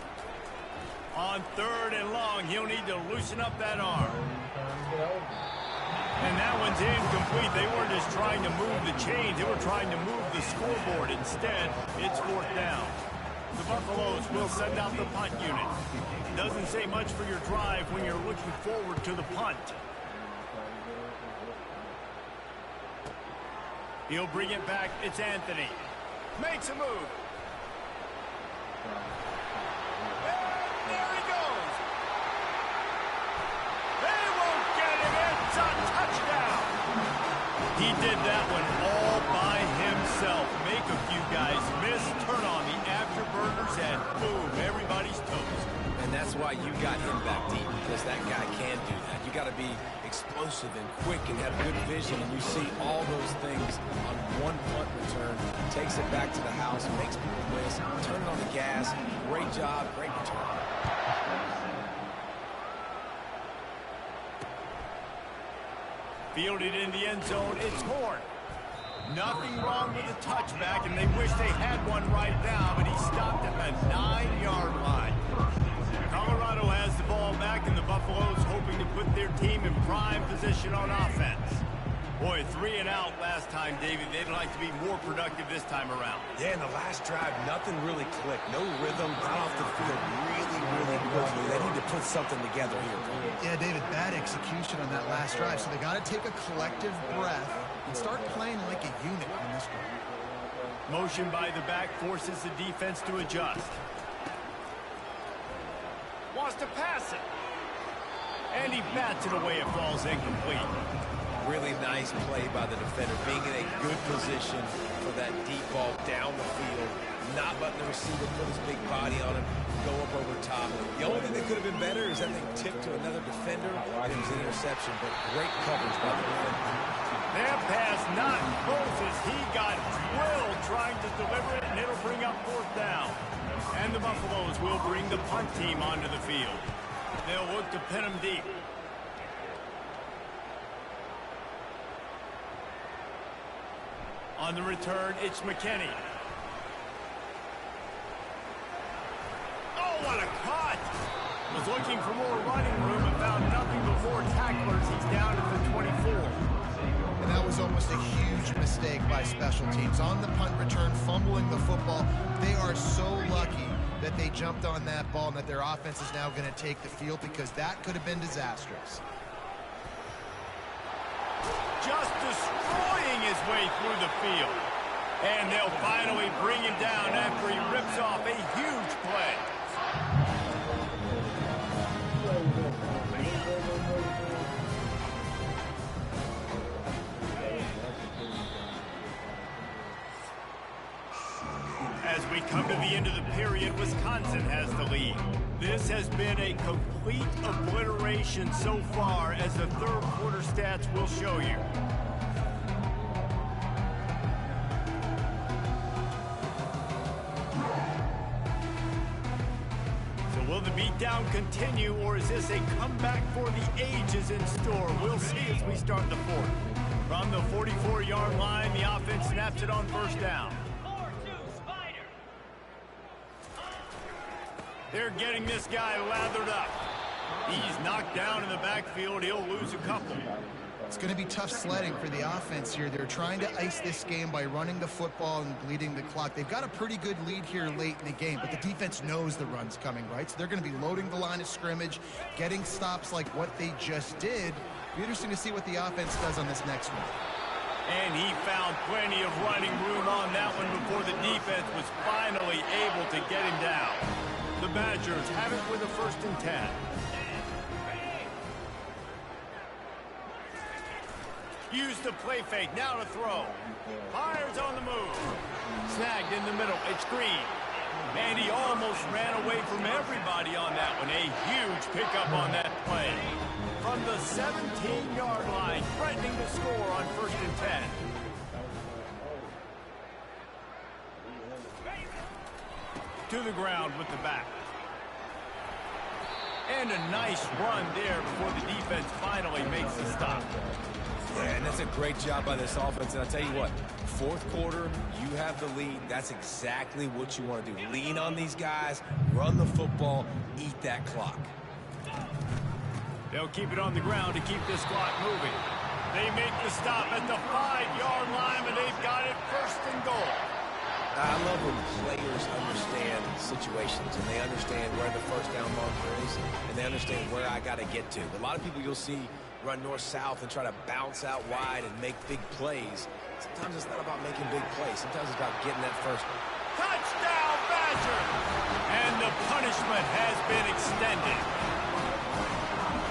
On third and long, he'll need to loosen up that arm. And that one's incomplete. They weren't just trying to move the chains. They were trying to move the scoreboard. Instead, it's fourth down. The Buffaloes will send out the punt unit. Doesn't say much for your drive when you're looking forward to the punt. He'll bring it back. It's Anthony. Makes a move. And there he goes. They won't get him. It's a touchdown. He did that one all by himself. Make a few guys miss, turn on the afterburners, and boom, everybody's toast. And that's why you got him back deep, because that guy can do that. You got to be explosive and quick and have good vision, and you see all those things on one punt return. Takes it back to the house, makes people miss, turn it on the gas. Great job, great return. Fielded in the end zone, it's Horn. Nothing wrong with the touchback, and they wish they had one right now, but he stopped at the 9-yard line. Colorado has the ball back, and the Buffaloes hoping to put their team in prime position on offense. Boy, 3 and out last time, David. They'd like to be more productive this time around. Yeah, in the last drive, nothing really clicked. No rhythm, got off the field really quickly. They need to put something together here. Yeah, David, bad execution on that last drive. So they got to take a collective breath and start playing like a unit on this one. Motion by the back forces the defense to adjust. Wants to pass it. And he bats it away. It falls incomplete. Really nice play by the defender, being in a good position for that deep ball down the field, not letting the receiver put his big body on him, go up over top. The only thing that could have been better is that they tipped to another defender, and it was an interception, but great coverage by the defender. That pass not close as he got drilled trying to deliver it, and it'll bring up 4th down. And the Buffaloes will bring the punt team onto the field. They'll look to pin him deep. On the return, it's McKinney. Oh, what a cut! Was looking for more running room and found nothing but more tacklers. He's down at the 24. And that was almost a huge mistake by special teams. On the punt return, fumbling the football. They are so lucky that they jumped on that ball and that their offense is now going to take the field, because that could have been disastrous. Just destroying his way through the field. And they'll finally bring him down after he rips off a huge play. As we come to the end of the period, Wisconsin has the lead. This has been a complete obliteration so far, as the third quarter stats will show you. So will the beatdown continue, or is this a comeback for the ages in store? We'll see as we start the fourth. From the 44-yard line, the offense snaps it on 1st down. They're getting this guy lathered up. He's knocked down in the backfield. He'll lose a couple. It's going to be tough sledding for the offense here. They're trying to ice this game by running the football and bleeding the clock. They've got a pretty good lead here late in the game, but the defense knows the run's coming, right? So they're going to be loading the line of scrimmage, getting stops like what they just did. It'll be interesting to see what the offense does on this next one. And he found plenty of running room on that one before the defense was finally able to get him down. The Badgers have it with a 1st and 10. Use the play fake, now to throw. Fires on the move. Snagged in the middle, it's Green. And he almost ran away from everybody on that one. A huge pickup on that play. From the 17-yard line, threatening to score on 1st and 10. To the ground with the back. And a nice run there before the defense finally makes the stop. Yeah, and that's a great job by this offense. And I'll tell you what, 4th quarter, you have the lead. That's exactly what you want to do. Lean on these guys, run the football, eat that clock. They'll keep it on the ground to keep this clock moving. They make the stop at the 5-yard line, and they've got it 1st and goal. I love when players understand situations, and they understand where the 1st down marker is, and they understand where I got to get to. A lot of people you'll see run north-south and try to bounce out wide and make big plays. Sometimes it's not about making big plays. Sometimes it's about getting that first. Touchdown, Badger! And the punishment has been extended.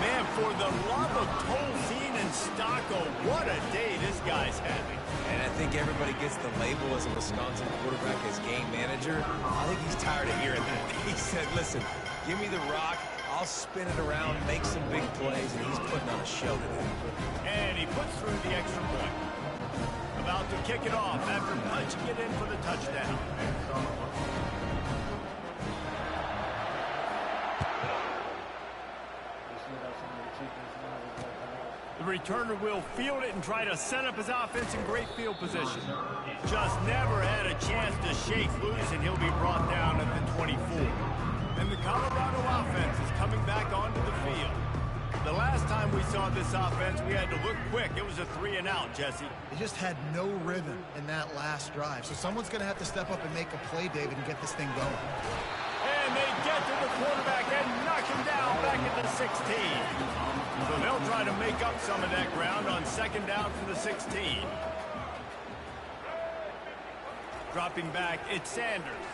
Man, for the love of Tolzien and Stocco, what a day this guy's having. And I think everybody gets the label as a Wisconsin quarterback as game manager. I think he's tired of hearing that. He said, listen, give me the rock, I'll spin it around, make some big plays, and he's putting on a show today. And he puts through the extra point. About to kick it off after punching it in for the touchdown. The returner will field it and try to set up his offense in great field position. Just never had a chance to shake loose, and he'll be brought down at the 24. And the Colorado offense is coming back onto the field. The last time we saw this offense, we had to look quick. It was a 3-and-out, Jesse. They just had no rhythm in that last drive. So someone's going to have to step up and make a play, David, and get this thing going. And they get to the quarterback and knock him down back at the 16. So they'll try to make up some of that ground on second down for the 16. Dropping back, it's Sanders.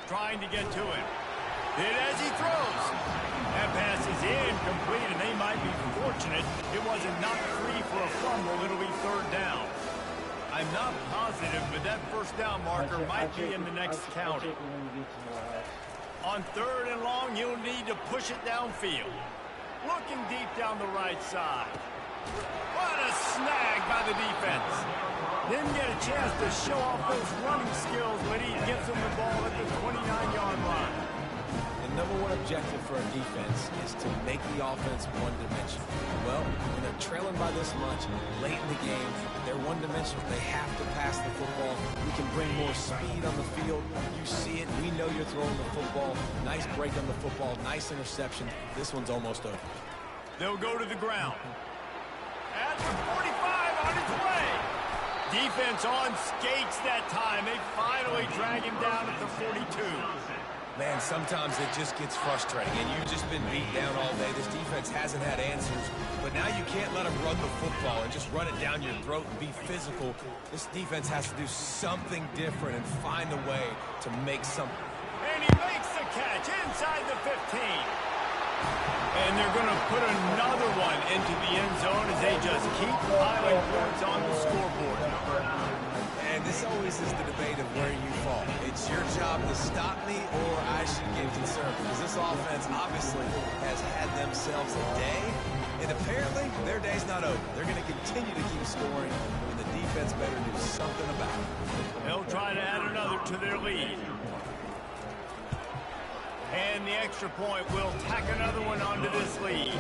Trying to get to him. Hit as he throws. That pass is incomplete, and they might be fortunate it wasn't knocked free for a fumble. It'll be third down. I'm not positive, but that first down marker might be in the next county. On third and long, you'll need to push it downfield. Looking deep down the right side. What a snag by the defense. Didn't get a chance to show off those running skills, but he gets him the ball at the 29-yard line. The number one objective for a defense is to make the offense one-dimensional. Well, when they're trailing by this much, late in the game, they're one-dimensional. They have to pass the football. We can bring more speed on the field. You see it. We know you're throwing the football. Nice break on the football. Nice interception. This one's almost over. They'll go to the ground. At the 45 on its way. Defense on skates that time. They finally drag him down at the 42. Man, sometimes it just gets frustrating, and you've just been beat down all day. This defense hasn't had answers, but now you can't let them run the football and just run it down your throat and be physical. This defense has to do something different and find a way to make something. And he makes the catch inside the 15. And they're going to put another one into the end zone as they just keep piling points on the scoreboard. And this always is the debate of where you fall. It's your job to stop me, or I should get concerned, because this offense obviously has had themselves a day, and apparently their day's not over. They're going to continue to keep scoring, and the defense better do something about it. They'll try to add another to their lead. And the extra point will tack another one onto this lead.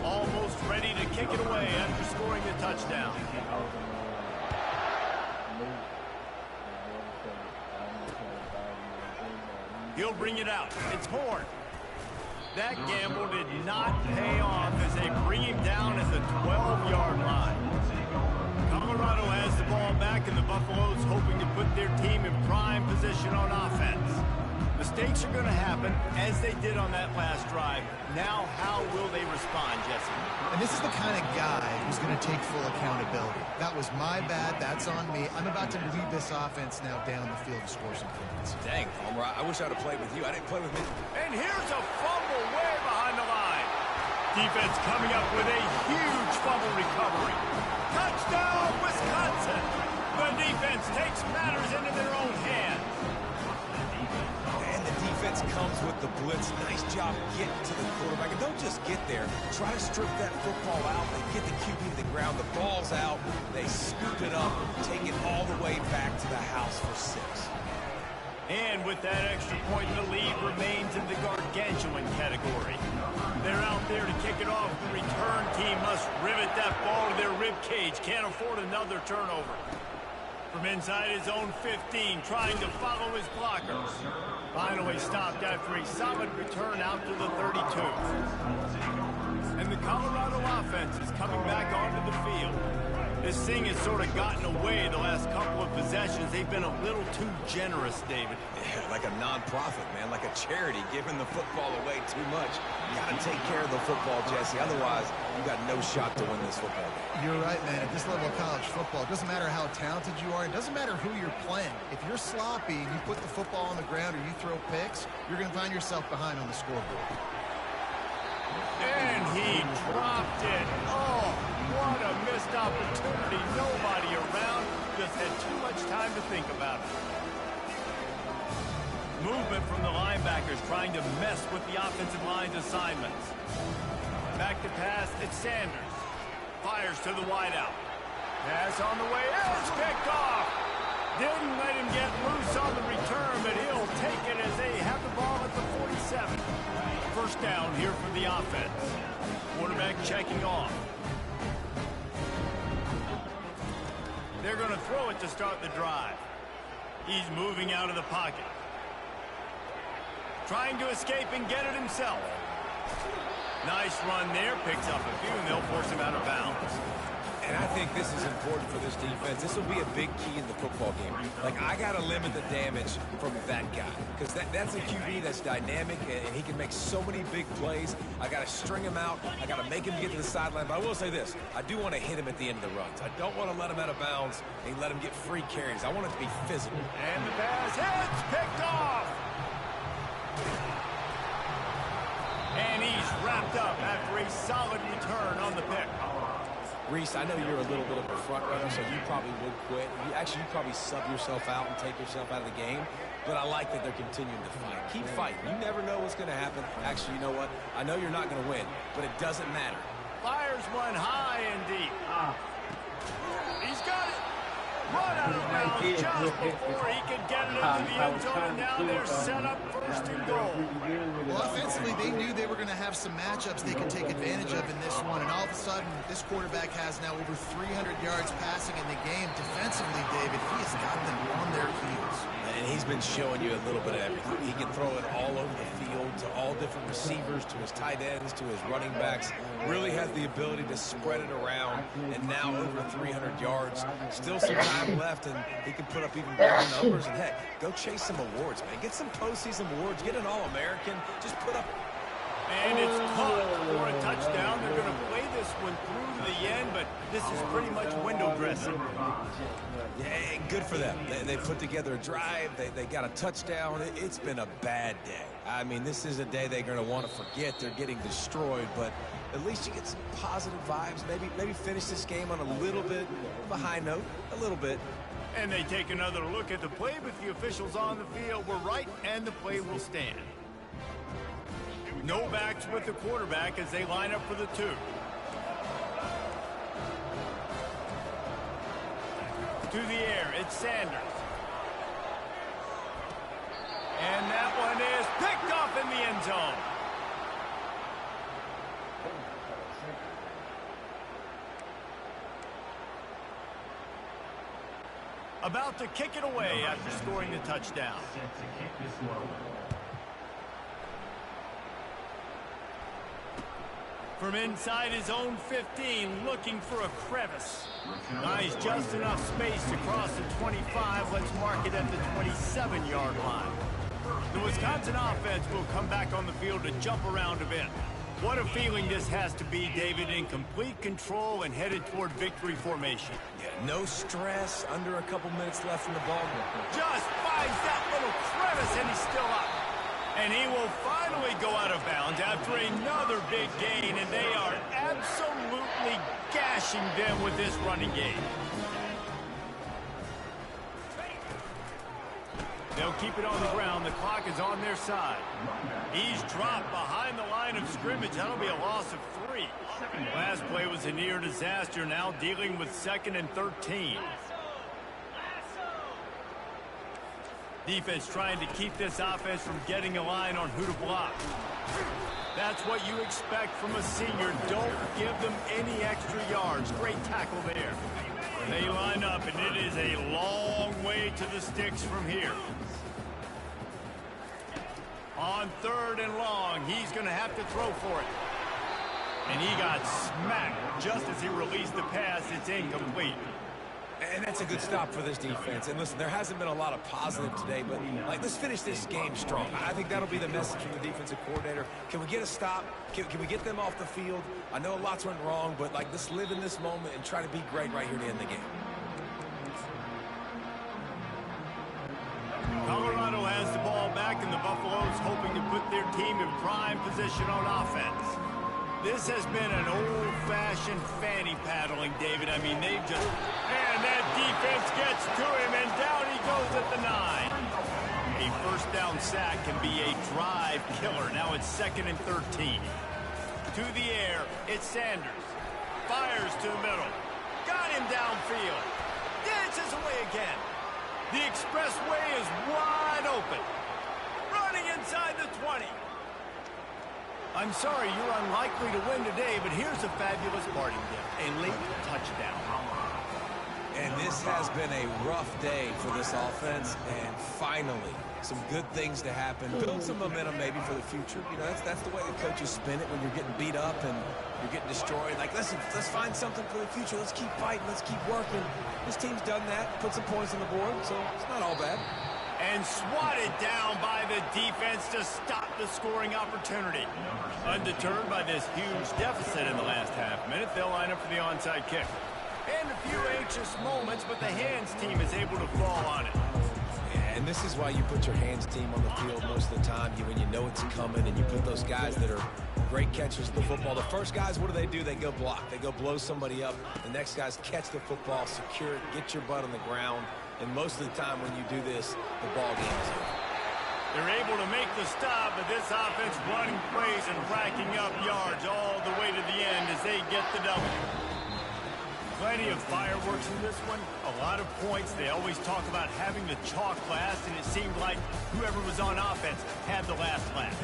Almost ready to kick it away after scoring the touchdown. He'll bring it out. It's Horn. That gamble did not pay off as they bring him down at the 12-yard line. Colorado has the ball back, and the Buffaloes hoping to put their team in prime position on offense. Mistakes are going to happen, as they did on that last drive. Now, how will they respond, Jesse? And this is the kind of guy who's going to take full accountability. That was my bad. That's on me. I'm about to lead this offense now down the field to score some points. Dang, Palmer, I wish I'd have played with you. I didn't play with me. And here's a fumble way behind the line. Defense coming up with a huge fumble recovery. Touchdown, Wisconsin! The defense takes matters into their own hands. Defense comes with the blitz. Nice job getting to the quarterback. And don't just get there. Try to strip that football out. They get the QB to the ground. The ball's out. They scoop it up, take it all the way back to the house for 6. And with that extra point, the lead remains in the gargantuan category. They're out there to kick it off. The return team must rivet that ball to their rib cage. Can't afford another turnover. From inside his own 15, trying to follow his blockers. Finally stopped after a solid return out to the 32. And the Colorado offense is coming back onto the field. This thing has sort of gotten away the last couple of possessions. They've been a little too generous, David. Yeah, like a non-profit, man, like a charity, giving the football away too much. You got to take care of the football, Jesse. Otherwise, you got no shot to win this football game. You're right, man. At this level of college football, it doesn't matter how talented you are. It doesn't matter who you're playing. If you're sloppy and you put the football on the ground or you throw picks, you're going to find yourself behind on the scoreboard. And he dropped it. Oh, what a missed opportunity. Nobody around. Just had too much time to think about it. Movement from the linebackers trying to mess with the offensive line's assignments. Back to pass, it's Sanders. Fires to the wideout. Pass on the way. It's picked off. Didn't let him get loose on the return, but he'll take it as they have the ball at the 47. First down here for the offense. Quarterback checking off. They're going to throw it to start the drive. He's moving out of the pocket. Trying to escape and get it himself. Nice run there. Picks up a few, and they'll force him out of bounds. And I think this is important for this defense. This will be a big key in the football game. Like, I got to limit the damage from that guy. Because that's a QB that's dynamic, and he can make so many big plays. I got to string him out. I got to make him get to the sideline. But I will say this. I do want to hit him at the end of the runs. I don't want to let him out of bounds and let him get free carries. I want it to be physical. And the pass hits, picked off. And he's wrapped up after a solid return on the pick. Reese, I know you're a little bit of a front runner, so you probably would quit. You probably sub yourself out and take yourself out of the game. But I like that they're continuing to fight. Keep fighting. You never know what's going to happen. Actually, you know what? I know you're not going to win, but it doesn't matter. Fires one high and deep. He's got it. Run out of bounds just before he could get it into the end zone, and now they're set up first and goal. Well, offensively, they knew they were going to have some matchups they could take advantage of in this one, and all of a sudden, this quarterback has now over 300 yards passing in the game. Defensively, David, he has got them on their heels. And he's been showing you a little bit of everything. He can throw it all over the field to all different receivers, to his tight ends, to his running backs. Really has the ability to spread it around, and now over 300 yards. Still some time left, and he can put up even better numbers. And heck, go chase some awards, man. Get some postseason awards. Get an All-American. Just put up. And it's caught for a touchdown. They're going to play this one through to the end, but this is pretty much window dressing. Yeah, good for them. They put together a drive. They got a touchdown. It's been a bad day. I mean, this is a day they're going to want to forget. They're getting destroyed, but at least you get some positive vibes. Maybe finish this game on a little bit of a high note, a little bit. And they take another look at the play, but the officials on the field were right, and the play will stand. No backs with the quarterback as they line up for the 2. To the air, it's Sanders. And that one is picked off in the end zone. About to kick it away after scoring the touchdown. From inside his own 15, looking for a crevice. Nice, just enough space to cross the 25. Let's mark it at the 27-yard line. The Wisconsin offense will come back on the field to jump around a bit. What a feeling this has to be, David, in complete control and headed toward victory formation. Yeah, no stress, under a couple minutes left in the ball game. Just finds that little crevice, and he's still up. And he will finally go out of bounds after another big gain, and they are absolutely gashing them with this running game. They'll keep it on the ground. The clock is on their side. He's dropped behind the line of scrimmage. That'll be a loss of 3. Last play was a near disaster. Now dealing with 2nd and 13. Defense trying to keep this offense from getting a line on who to block. That's what you expect from a senior. Don't give them any extra yards. Great tackle there. They line up, and it is a long way to the sticks from here. On 3rd and long, he's going to have to throw for it. And he got smacked just as he released the pass. It's incomplete. And that's a good stop for this defense. And listen, there hasn't been a lot of positive today, but let's finish this game strong. I think that'll be the message from the defensive coordinator. Can we get a stop? Can we get them off the field? I know lots went wrong, but let's live in this moment and try to be great right here to end the game. Colorado has the ball back, and the Buffaloes hoping to put their team in prime position on offense. This has been an old-fashioned fanny paddling, David. I mean, they've just... And that defense gets to him, and down he goes at the 9. A first down sack can be a drive killer. Now it's 2nd and 13. To the air, it's Sanders. Fires to the middle. Got him downfield. Dances away again. The expressway is wide open. Running inside the 20. I'm sorry, you're unlikely to win today, but here's a fabulous parting gift. A late touchdown. And this has been a rough day for this offense, and finally, some good things to happen. Build some momentum maybe for the future. You know, that's the way the coaches spin it when you're getting beat up and you're getting destroyed. Like, listen, let's find something for the future. Let's keep fighting. Let's keep working. This team's done that, put some points on the board, so it's not all bad. And swatted down by the defense to stop the scoring opportunity. Undeterred by this huge deficit in the last half minute, they'll line up for the onside kick. And a few anxious moments, but the hands team is able to fall on it. Yeah, and this is why you put your hands team on the field most of the time, when you know it's coming, and you put those guys that are great catchers of the football. The first guys, what do? They go block. They go blow somebody up. The next guys catch the football, secure it, get your butt on the ground. And most of the time when you do this, the ball game is over. They're able to make the stop, but this offense running plays and racking up yards all the way to the end as they get the double. Plenty of fireworks in this one. A lot of points. They always talk about having the chalk last, and it seemed like whoever was on offense had the last laugh.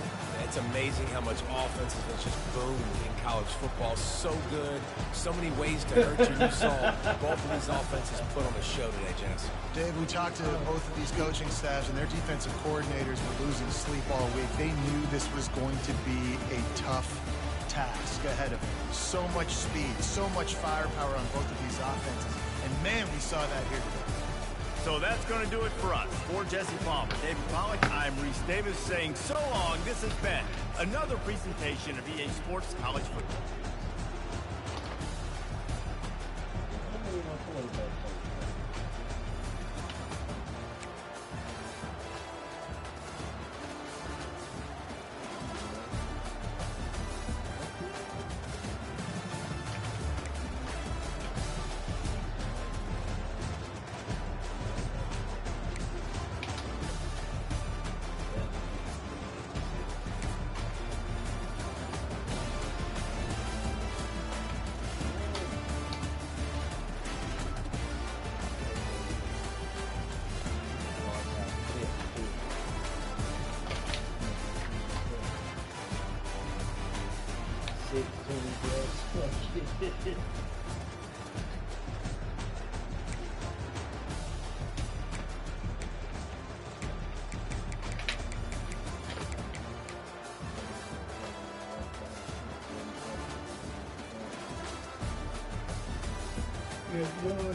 It's amazing how much offense has been just boomed in college football. So good. So many ways to hurt you. You saw both of these offenses put on a show today, Jess. Dave, we talked to both of these coaching staffs, and their defensive coordinators were losing sleep all week. They knew this was going to be a tough task ahead of them. So much speed, so much firepower on both of these offenses. And, man, we saw that here today. So that's going to do it for us. For Jesse Palmer, David Pollack, I'm Reese Davis saying so long. This has been another presentation of EA Sports College Football. Yeah,